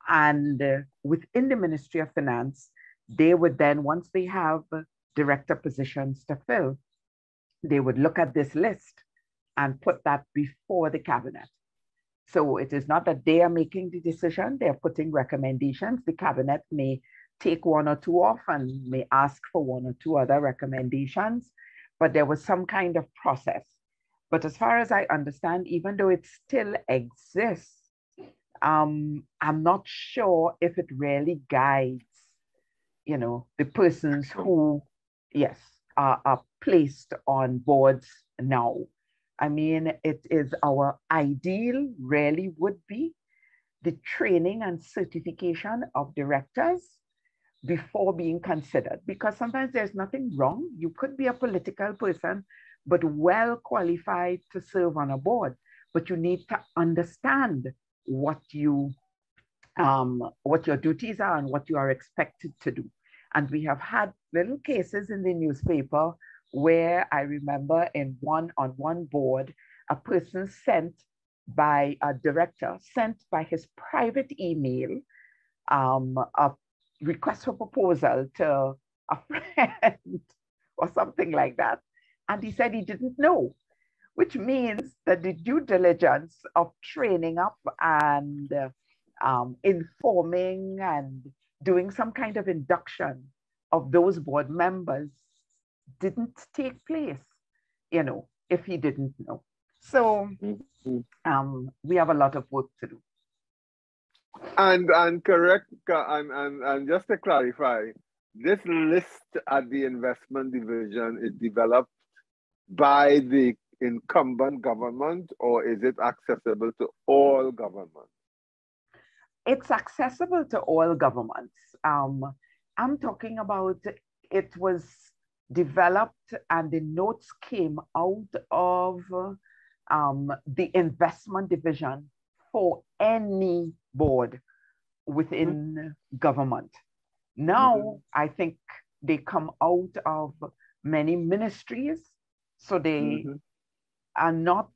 And within the Ministry of Finance, they would then, once they have director positions to fill, they would look at this list and put that before the cabinet. So it is not that they are making the decision, they're putting recommendations. The cabinet may take one or two off and may ask for one or two other recommendations, but there was some kind of process. But as far as I understand, even though it still exists, I'm not sure if it really guides, you know, the persons who, yes, are placed on boards now. I mean, it is our ideal really would be the training and certification of directors before being considered, because sometimes there's nothing wrong. You could be a political person, but well qualified to serve on a board, but you need to understand what your duties are and what you are expected to do. And we have had little cases in the newspaper where I remember on one board, a person a director sent by his private email a request for proposal to a friend or something like that. And he said he didn't know, which means that the due diligence of training up and informing and doing some kind of induction of those board members didn't take place, you know, if he didn't know. So we have a lot of work to do. And correct, and just to clarify, this list at the investment division is developed by the incumbent government, or is it accessible to all governments? It's accessible to all governments. I'm talking about it was developed and the notes came out of the investment division for any board within government. Now, I think they come out of many ministries, so they are not,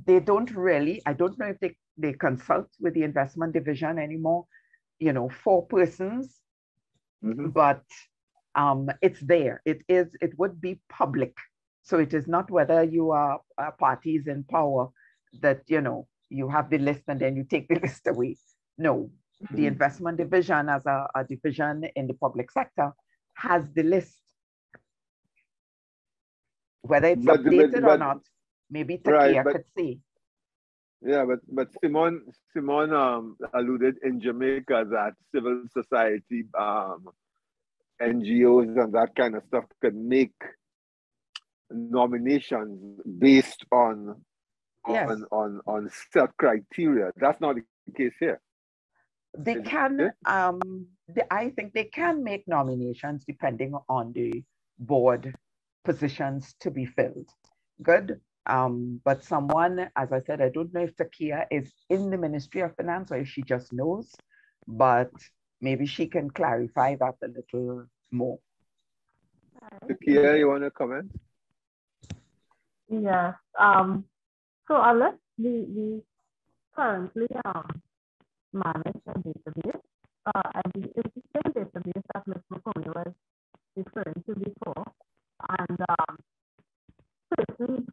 they don't really, I don't know if they consult with the investment division anymore, you know, 4 persons, but it's there. It would be public. So it is not whether you are parties in power that, you know, you have the list and then you take the list away. No, the investment division as a division in the public sector has the list. Whether it's updated or not, maybe Takia could see. Yeah, but Simone alluded in Jamaica that civil society NGOs and that kind of stuff could make nominations based on set criteria. That's not the case here. They can, I think they can make nominations depending on the board positions to be filled. Good. But someone, as I said, I don't know if Takia is in the Ministry of Finance or if she just knows, but maybe she can clarify that a little more. Takia, you want to comment? Yes. So unless we currently manage a database, it's the same database that Ms. McConey was referring to before, and persons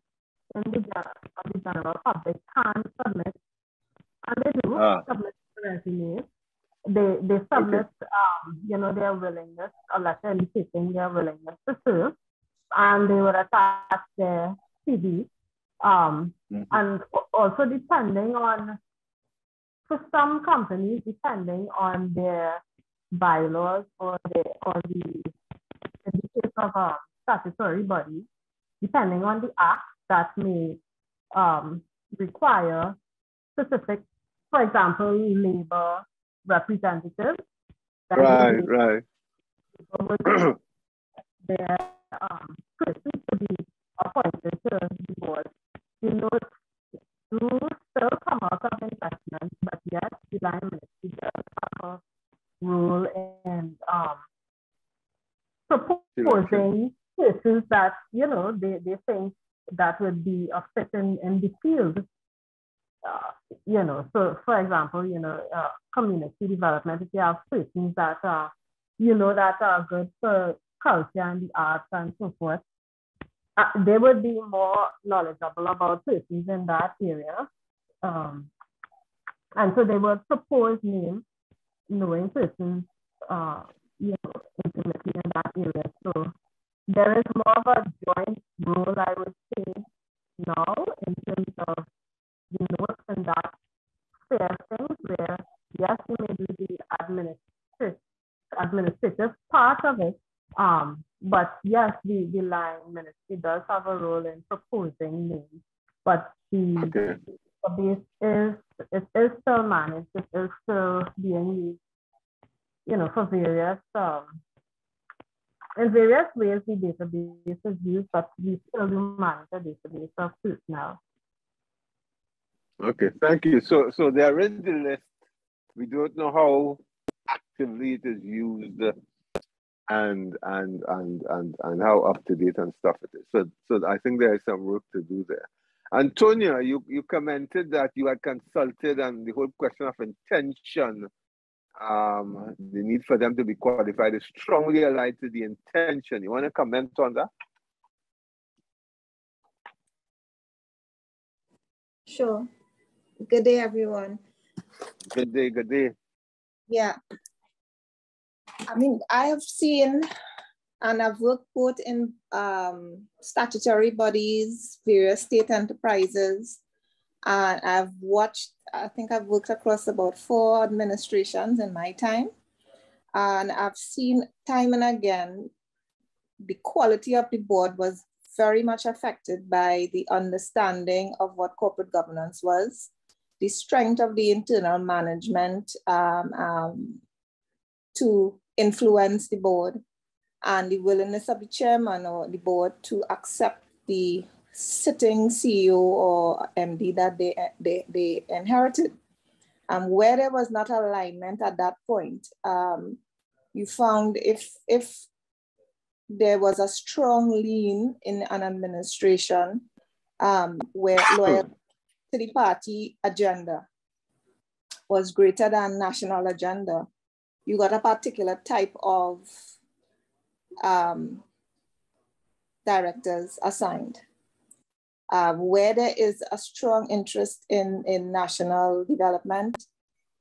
in the general public can submit, and they do submit resumes. They submit, you know, their willingness, a letter indicating their willingness to serve, and they would attach their CV. And also depending on, for some companies, depending on their bylaws or in the case of a statutory body, depending on the act that may require specific, for example, labor representatives. Right. Their person to be appointed to the board. You know, do still come out of investment, but yet the line ministry does have a role in proposing persons that, you know, they think that would be a fit in the field. You know, so for example, you know, community development, if you have persons that are, you know, that are good for culture and the arts and so forth, they would be more knowledgeable about persons in that area. And so they would propose names, knowing persons intimately in that area. So there is more of a joint role, I would say, now in terms of the notes and that fair things where, yes, you may do the administrative part of it, but yes, the line ministry does have a role in proposing names, but the database is still managed, it is still being used, for various in various ways the database is used, but we still do manage a database of personnel. Okay, thank you. So they're in the list. We don't know how actively it is used and how up to date and stuff it is. So I think there is some work to do there. Antonia, you commented that you had consulted and the whole question of intention, the need for them to be qualified is strongly aligned to the intention. You want to comment on that? Sure. Good day, everyone. Good day, good day. Yeah. I mean, I have seen and I've worked both in statutory bodies, various state enterprises, and I've watched, I think I've worked across about 4 administrations in my time. And I've seen time and again, the quality of the board was very much affected by the understanding of what corporate governance was, the strength of the internal management to influence the board, and the willingness of the chairman or the board to accept the sitting CEO or MD that they inherited. Where there was not alignment at that point, you found if there was a strong lean in an administration where loyalty to the party agenda was greater than national agenda, you got a particular type of directors assigned. Where there is a strong interest in national development,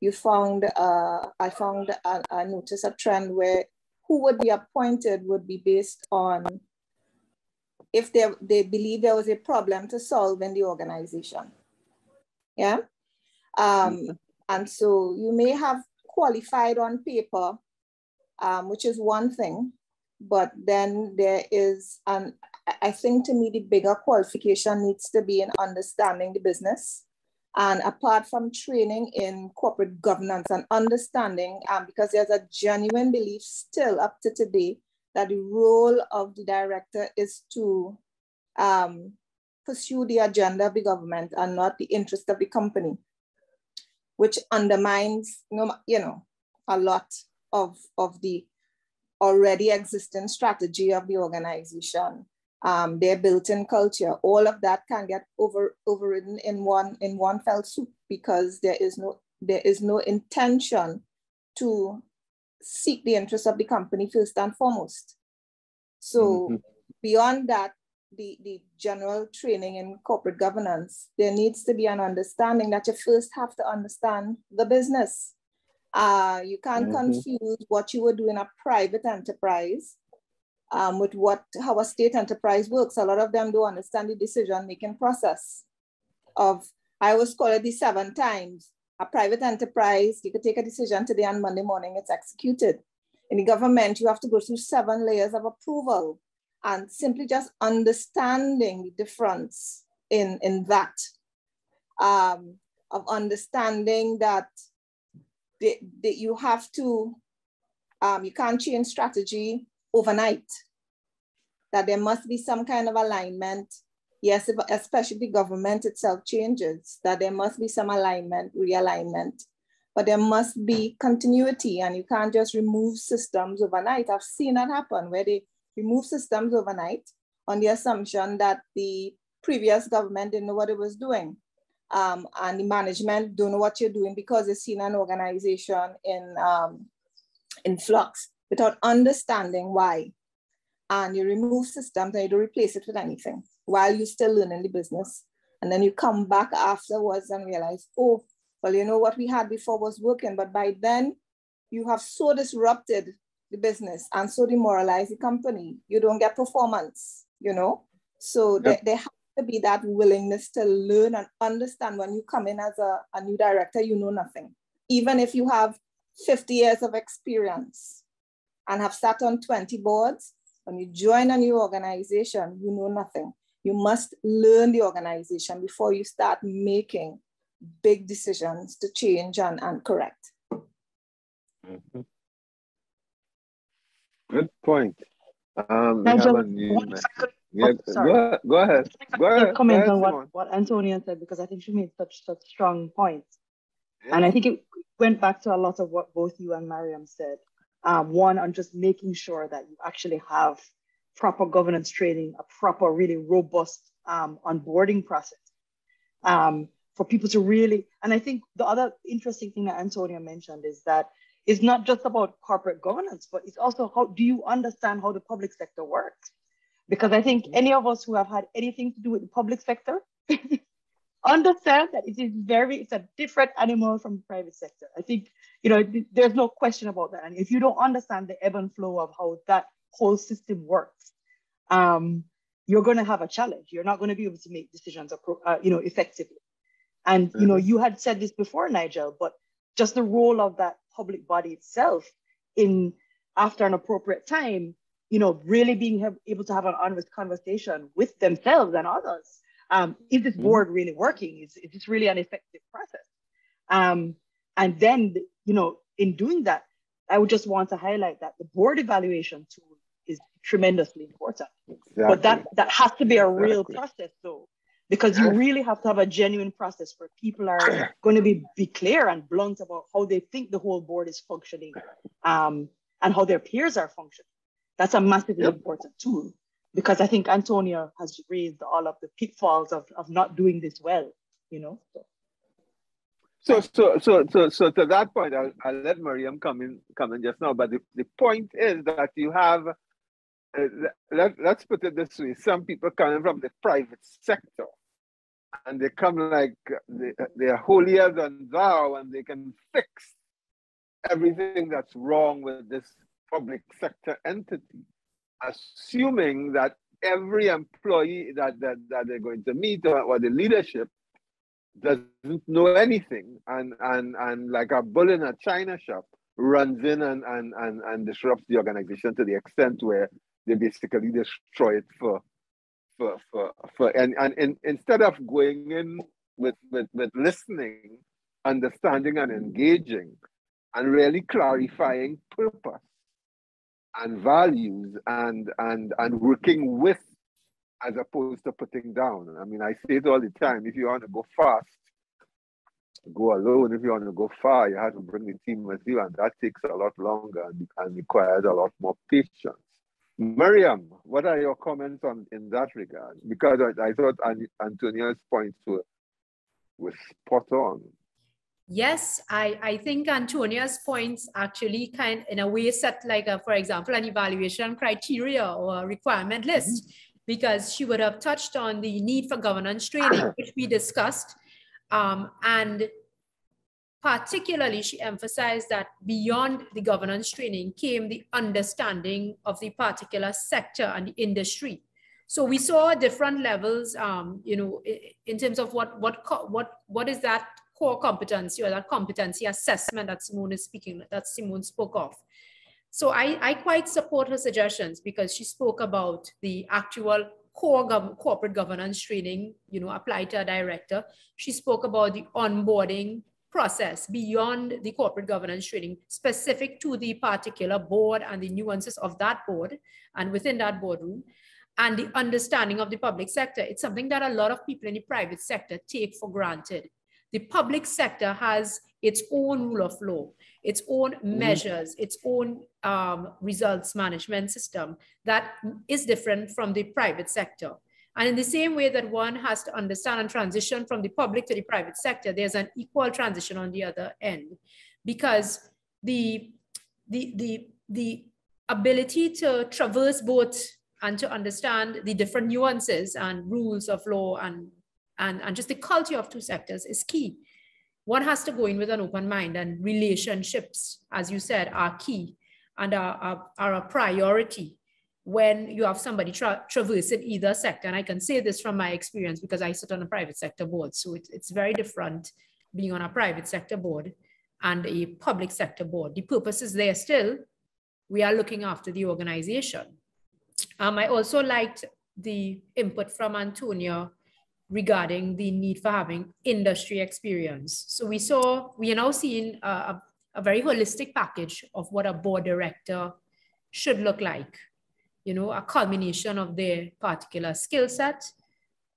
I noticed a trend where who would be appointed would be based on if they believe there was a problem to solve in the organization. Yeah. And so you may have qualified on paper, which is one thing, but then there is, I think to me, the bigger qualification needs to be in understanding the business. And apart from training in corporate governance and understanding, because there's a genuine belief still up to today that the role of the director is to pursue the agenda of the government and not the interest of the company, which undermines, a lot of the already existing strategy of the organization. Their built-in culture, all of that can get overridden in one fell swoop because there is no intention to seek the interest of the company first and foremost. So beyond that, the general training in corporate governance, there needs to be an understanding that you first have to understand the business. You can't confuse what you would do in a private enterprise with how a state enterprise works. A lot of them don't understand the decision-making process of, I always call it the 7 times. A private enterprise, you could take a decision today and Monday morning it's executed. In the government, you have to go through 7 layers of approval, and simply just understanding the difference in that, of understanding that you have to, you can't change strategy overnight, that there must be some kind of alignment. Yes, especially the government itself changes, that there must be some alignment, realignment, but there must be continuity, and you can't just remove systems overnight. I've seen that happen where they remove systems overnight on the assumption that the previous government didn't know what it was doing. And the management don't know what you're doing because they've seen an organization in flux without understanding why. And you remove systems and you don't replace it with anything while you're still learning the business. And then you come back afterwards and realize, oh, well, what we had before was working, but by then you have so disrupted the business and so demoralized the company, you don't get performance, you know? So there has to be that willingness to learn and understand. When you come in as a new director, you know nothing. Even if you have 50 years of experience and have sat on 20 boards, when you join a new organization, you know nothing. You must learn the organization before you start making big decisions to change and correct. Mm-hmm. Good point. Nigel, go ahead. Comment on what Antonia said, because I think she made such strong points. Yeah. And I think it went back to a lot of what both you and Maryam said. One, on just making sure that you actually have proper governance training, a proper, really robust onboarding process for people to really, and I think the other interesting thing that Antonia mentioned is that it's not just about corporate governance, but it's also how do you understand how the public sector works? Because I think any of us who have had anything to do with the public sector understand that it's a different animal from the private sector. I think, you know, there's no question about that. And if you don't understand the ebb and flow of how that whole system works, you're going to have a challenge. You're not going to be able to make decisions, effectively. And, you know, you had said this before, Nigel, but just the role of that public body itself in, after an appropriate time, you know, really being able to have an honest conversation with themselves and others. Is this board really working? Is this really an effective process? And then, you know, in doing that, I would just want to highlight that the board evaluation tool is tremendously important. Exactly. But that has to be a real process, though, because you really have to have a genuine process where people are going to be clear and blunt about how they think the whole board is functioning, and how their peers are functioning. That's a massively important tool, because I think Antonia has raised all of the pitfalls of not doing this well, you know. So to that point, I'll let Maryam come in just now. But the point is that you have, let's put it this way: some people coming from the private sector, and they come like they're holier than thou, and they can fix everything that's wrong with this public sector entity, assuming that every employee that they're going to meet or the leadership doesn't know anything, and like a bull in a china shop runs in and disrupts the organization to the extent where they basically destroy it and instead of going in with listening, understanding and engaging and really clarifying purpose and values and working with, as opposed to putting down. I mean, I say it all the time: if you want to go fast, go alone. If you want to go far, you have to bring the team with you, and that takes a lot longer and requires a lot more patience. Maryam, what are your comments in that regard? Because I thought Antonia's points were spot on. Yes, I think Antonia's points actually in a way set like, for example, an evaluation criteria or a requirement list, because she would have touched on the need for governance training, which we discussed. And particularly, she emphasized that beyond the governance training came the understanding of the particular sector and the industry. So we saw different levels, you know, in terms of what is that core competency or that competency assessment that Simone spoke of. So I quite support her suggestions, because she spoke about the actual corporate governance training, you know, applied to a director. She spoke about the onboarding process beyond the corporate governance training, specific to the particular board and the nuances of that board and within that boardroom, and the understanding of the public sector. It's something that a lot of people in the private sector take for granted. The public sector has its own rule of law, its own measures, its own results management system that is different from the private sector. And in the same way that one has to understand and transition from the public to the private sector, there's an equal transition on the other end, because the ability to traverse both and to understand the different nuances and rules of law and just the culture of two sectors is key. one has to go in with an open mind, and relationships, as you said, are key and are a priority when you have somebody traversing either sector. And I can say this from my experience because I sit on a private sector board. So it's very different being on a private sector board and a public sector board. The purpose is there still. We are looking after the organization. I also liked the input from Antonia regarding the need for having industry experience. So we are now seeing a very holistic package of what a board director should look like. You know, a culmination of their particular skill set,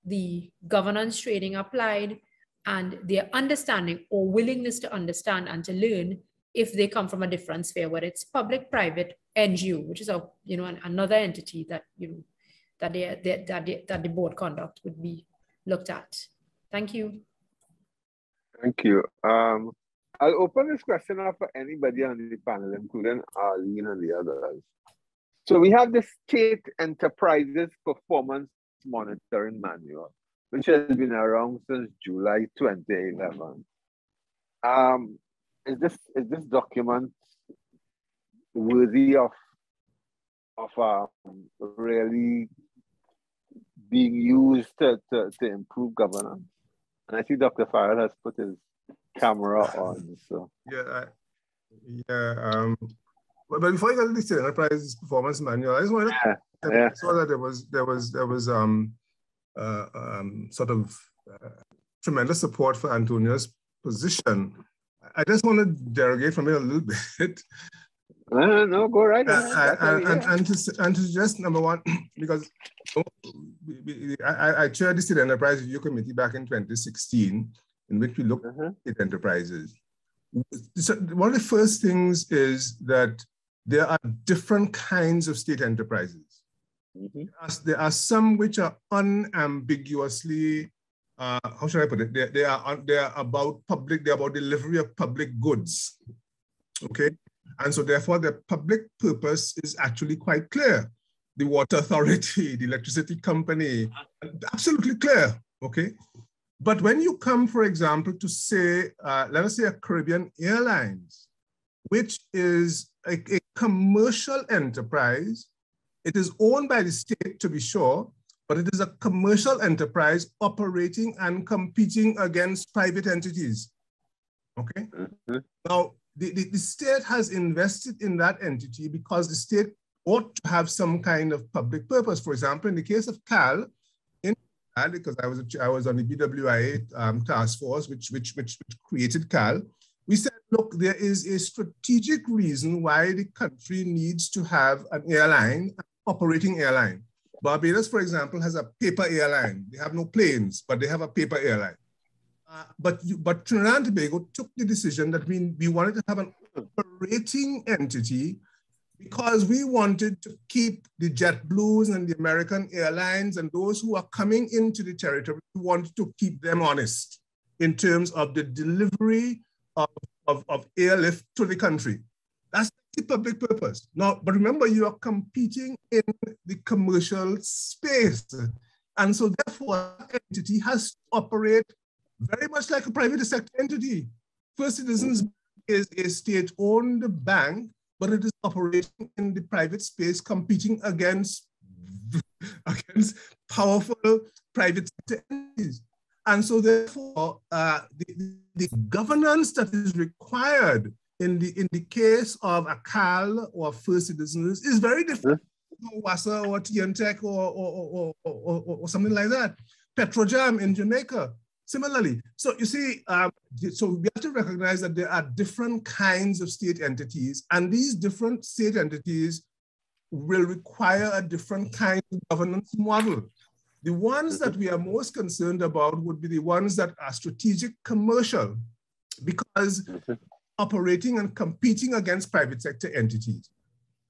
the governance training applied, and their understanding or willingness to understand and to learn if they come from a different sphere, whether it's public, private, NGO, which is another entity that that the board conduct would be looked at. Thank you. Thank you. I'll open this question up for anybody on the panel, including Arlene and the others. So we have the State Enterprises Performance Monitoring Manual, which has been around since July 2011. Is this document worthy of really being used to improve governance? And I see Dr. Farrell has put his camera on. So but before you get to the State Enterprise Performance Manual, I just wanted to saw that there was sort of tremendous support for Antonia's position. I just want to derogate from it a little bit. No, go right ahead. And to suggest, number one, because I chaired the State Enterprise Review Committee back in 2016, in which we looked at state enterprises. So one of the first things is that there are different kinds of state enterprises. There are some which are unambiguously, how should I put it? They are about public, they're about delivery of public goods, okay? And so therefore the public purpose is actually quite clear. The water authority, the electricity company, absolutely clear, okay? But when you come, for example, to say, let us say a Caribbean Airlines, which is a commercial enterprise, it is owned by the state to be sure, but it is a commercial enterprise operating and competing against private entities, okay? Now, the state has invested in that entity because the state ought to have some kind of public purpose. For example, in the case of CAL, because I was on the BWIA task force, which created CAL, we said, look, there is a strategic reason why the country needs to have an airline, an operating airline. Barbados, for example, has a paper airline. They have no planes, but they have a paper airline. But Trinidad and Tobago took the decision that we wanted to have an operating entity because we wanted to keep the JetBlues and the American Airlines and those who are coming into the territory, we wanted to keep them honest in terms of the delivery of airlift to the country. That's the public purpose. Now, but remember, you are competing in the commercial space. And so therefore, that entity has to operate very much like a private sector entity. First Citizens is a state-owned bank, but it is operating in the private space, competing against powerful private sector entities. And so therefore, the governance that is required in the case of a CAL or First Citizens is very different from WASA or TNTech or something like that. Petrojam in Jamaica, similarly. So you see, so we have to recognize that there are different kinds of state entities, and these different state entities will require a different kind of governance model. The ones that we are most concerned about would be the ones that are strategic commercial, because operating and competing against private sector entities.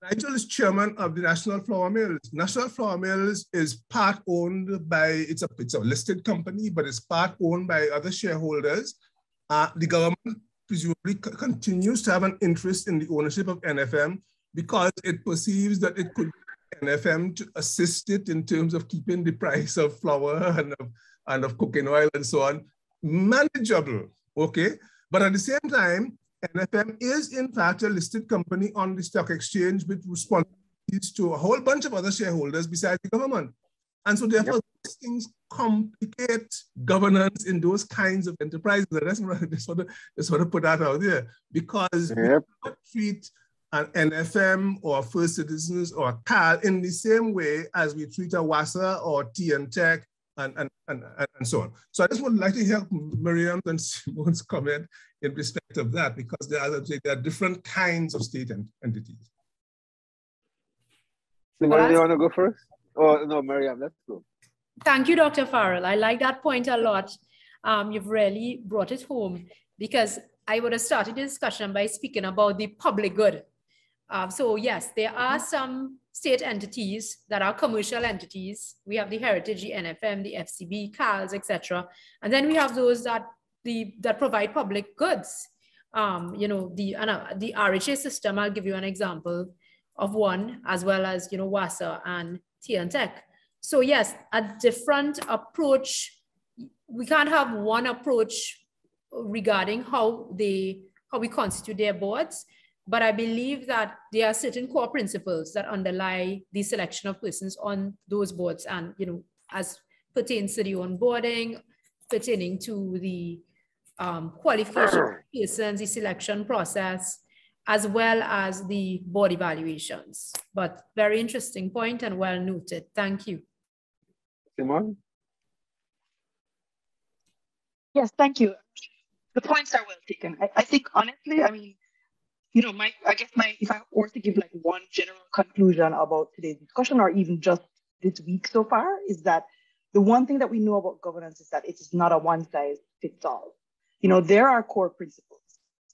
Nigel is chairman of the National Flour Mills. National Flour Mills is part owned by, it's a listed company, but it's part owned by other shareholders. The government presumably continues to have an interest in the ownership of NFM because it perceives that it could NFM to assist it in terms of keeping the price of flour and of cooking oil and so on manageable okay? But at the same time, NFM is in fact a listed company on the stock exchange with responsibilities to a whole bunch of other shareholders besides the government. And so therefore, these things complicate governance in those kinds of enterprises. And that's what I just want to put that out there, because we cannot treat an NFM or First Citizens or CAL in the same way as we treat a WASA or TN Tech and so on. So I just would like to hear Maryam and Simone's comment in respect of that, because there are different kinds of state entities. Simone, you want to go first? Oh, no, Maryam, let's go. Thank you, Dr. Farrell. I like that point a lot. You've really brought it home, because I would have started the discussion by speaking about the public good. So yes, there are some state entities that are commercial entities. We have the Heritage, the NFM, the FCB, CALS, etc. And then we have those that provide public goods. You know, the RHA system, I'll give you an example of one, as well as, you know, WASA and TNTech. So yes, a different approach. We can't have one approach regarding how we constitute their boards, but I believe that there are certain core principles that underlie the selection of persons on those boards, and, you know, as pertains to the onboarding, pertaining to the qualification of persons, the selection process, as well as the board evaluations. But very interesting point and well noted. Thank you. Simone? Yes, thank you. The points are well taken. I think honestly, I mean, you know, if I were to give like one general conclusion about today's discussion, or even just this week so far, is that the one thing that we know about governance is that it is not a one size fits all. You know, there are core principles,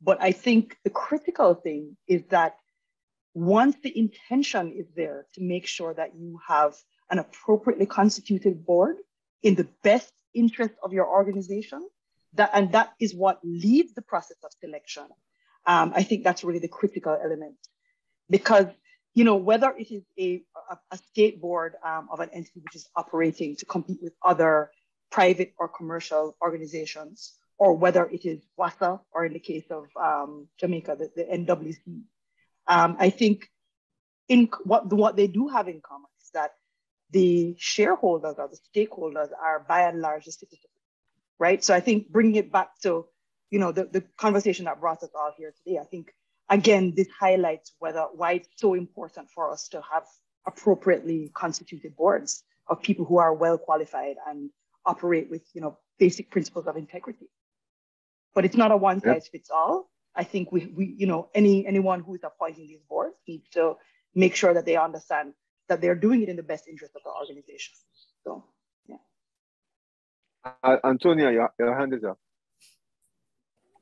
but I think the critical thing is that once the intention is there to make sure that you have an appropriately constituted board in the best interest of your organization, that is what leads the process of selection. I think that's really the critical element, because, you know, whether it is a state board of an entity which is operating to compete with other private or commercial organizations, or whether it is WASA, or in the case of Jamaica, the NWC, I think what they do have in common is that the shareholders or the stakeholders are by and large the citizens, right? So I think bringing it back to, you know, the conversation that brought us all here today, I think, again, this highlights why it's so important for us to have appropriately constituted boards of people who are well qualified and operate with, you know, basic principles of integrity. But it's not a one size fits all. I think we you know, anyone who is appointing these boards needs to make sure that they understand that they're doing it in the best interest of the organization. So, yeah. Antonia, your hand is up.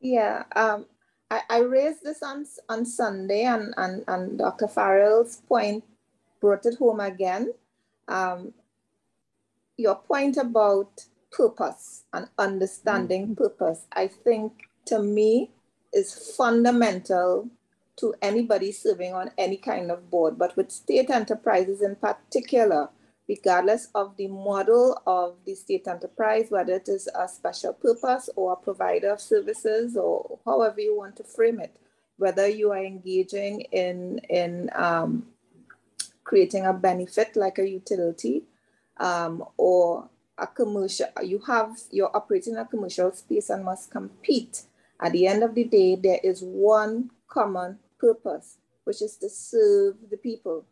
Yeah, I raised this on Sunday, and Dr. Farrell's point brought it home again. Your point about purpose and understanding purpose, I think, to me, is fundamental to anybody serving on any kind of board, but with state enterprises in particular, regardless of the model of the state enterprise, whether it is a special purpose or a provider of services, or however you want to frame it, whether you are engaging in creating a benefit like a utility, or a commercial, you're operating a commercial space and must compete. At the end of the day, there is one common purpose, which is to serve the people.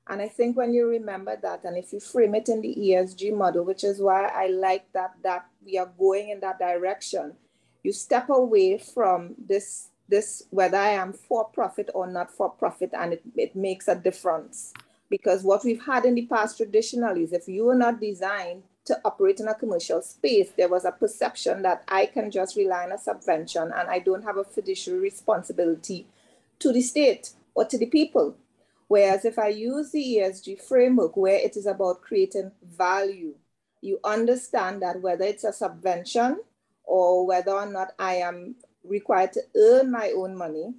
And I think when you remember that, and if you frame it in the ESG model, which is why I like that we are going in that direction, you step away from this whether I am for profit or not for profit, and it makes a difference. Because what we've had in the past traditionally is if you were not designed to operate in a commercial space, there was a perception that I can just rely on a subvention and I don't have a fiduciary responsibility to the state or to the people. Whereas if I use the ESG framework, where it is about creating value, you understand that whether it's a subvention or whether or not I am required to earn my own money,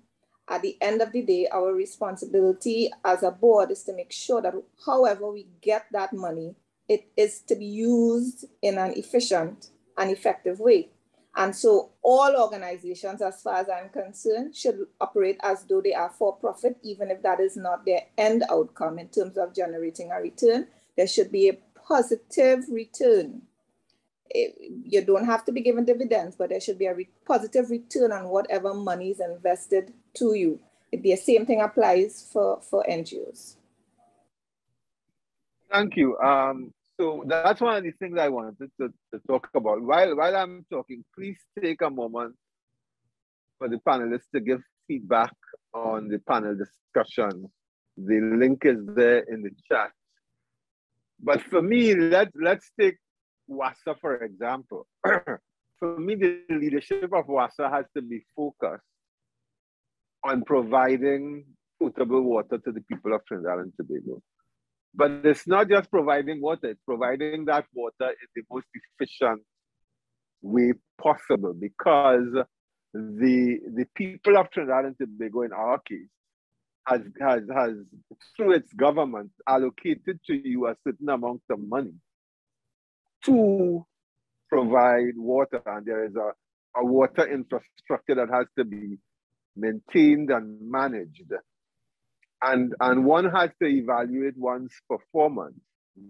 at the end of the day, our responsibility as a board is to make sure that however we get that money, it is to be used in an efficient and effective way. And so all organizations, as far as I'm concerned, should operate as though they are for profit, even if that is not their end outcome in terms of generating a return. There should be a positive return. You don't have to be given dividends, but there should be a positive return on whatever money is invested to you. The same thing applies for NGOs. Thank you. So that's one of the things I wanted to talk about. While I'm talking, please take a moment for the panelists to give feedback on the panel discussion. The link is there in the chat. But for me, let's take WASA, for example. For me, the leadership of WASA has to be focused on providing potable water to the people of Trinidad and Tobago. But it's not just providing water, it's providing that water in the most efficient way possible, because the people of Trinidad and Tobago, in our case, has through its government allocated to you a certain amount of money to provide water, and there is a water infrastructure that has to be maintained and managed. And one has to evaluate one's performance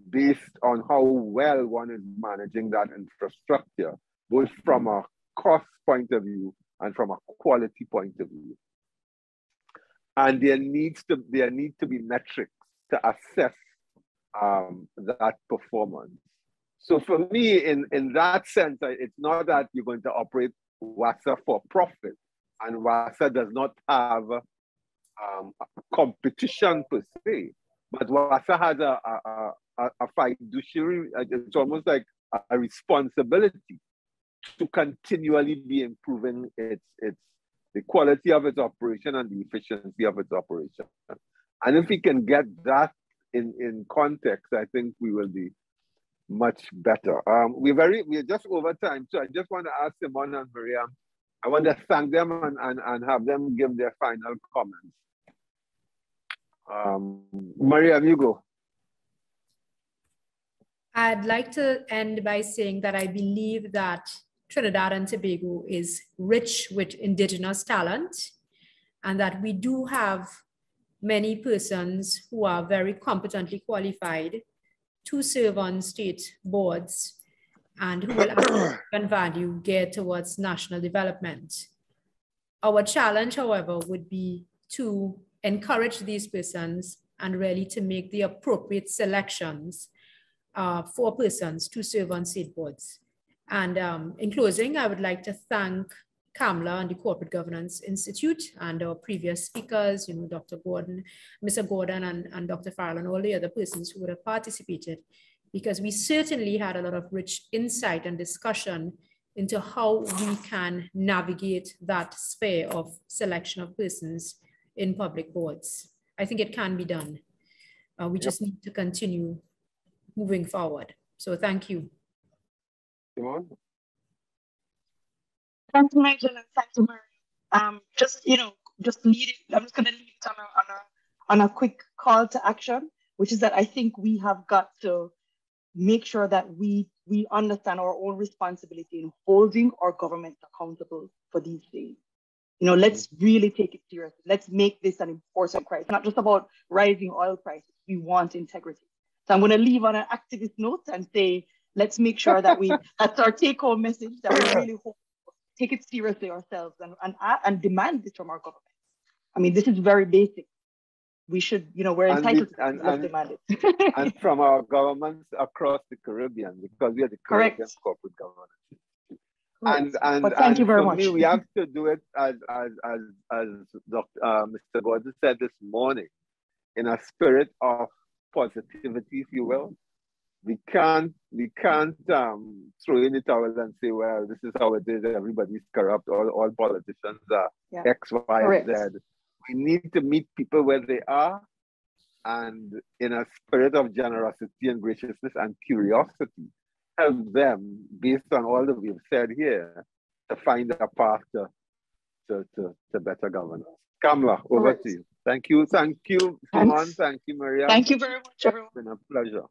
based on how well one is managing that infrastructure, both from a cost point of view and from a quality point of view. And there need to be metrics to assess that performance. So for me, in that sense, it's not that you're going to operate WASA for profit, and WASA does not have competition per se, but WASA has a fiduciary, it's almost like a responsibility to continually be improving the quality of its operation and the efficiency of its operation. And if we can get that in context, I think we will be much better. We're just over time, so I just want to ask Simone and Maryam, I want to thank them and have them give their final comments. Maryam, you go. I'd like to end by saying that I believe that Trinidad and Tobago is rich with indigenous talent, and that we do have many persons who are very competently qualified to serve on state boards and who will and value geared towards national development. Our challenge, however, would be to encourage these persons and really to make the appropriate selections for persons to serve on state boards. And in closing, I would like to thank CAMLA and the Corporate Governance Institute and our previous speakers, Dr. Gordon, Mr. Gordon and Dr. Farrell and all the other persons who would have participated, because we certainly had a lot of rich insight and discussion into how we can navigate that sphere of selection of persons in public boards. I think it can be done. We just need to continue moving forward. So thank you. Simone? Thank you, Nigel, and thank you, Maryam. Just lead it. I'm just going to leave it on a quick call to action, which is that I think we have got to make sure that we understand our own responsibility in holding our government accountable for these things. Let's really take it seriously. Let's make this an important crisis, not just about rising oil prices. We want integrity. So I'm going to leave on an activist note and say, let's make sure that that's our take-home message, that we really take it seriously ourselves and demand this from our government. I mean, this is very basic. We should, we're entitled to demand it. And from our governments across the Caribbean, because we are the Caribbean corporate governance. And thank you very much. Me, we have to do it as Mr. Gordon said this morning, in a spirit of positivity, if you will. We can't throw in the towel and say, well, this is how it is, everybody's corrupt, all politicians are X, Y, and Z. We need to meet people where they are, and in a spirit of generosity and graciousness and curiosity, help them, based on all that we've said here, to find a path to better governance. Kamla, over to you. Thank you, Simone. Thank you, Maria. Thank you very much, everyone. It's been a pleasure.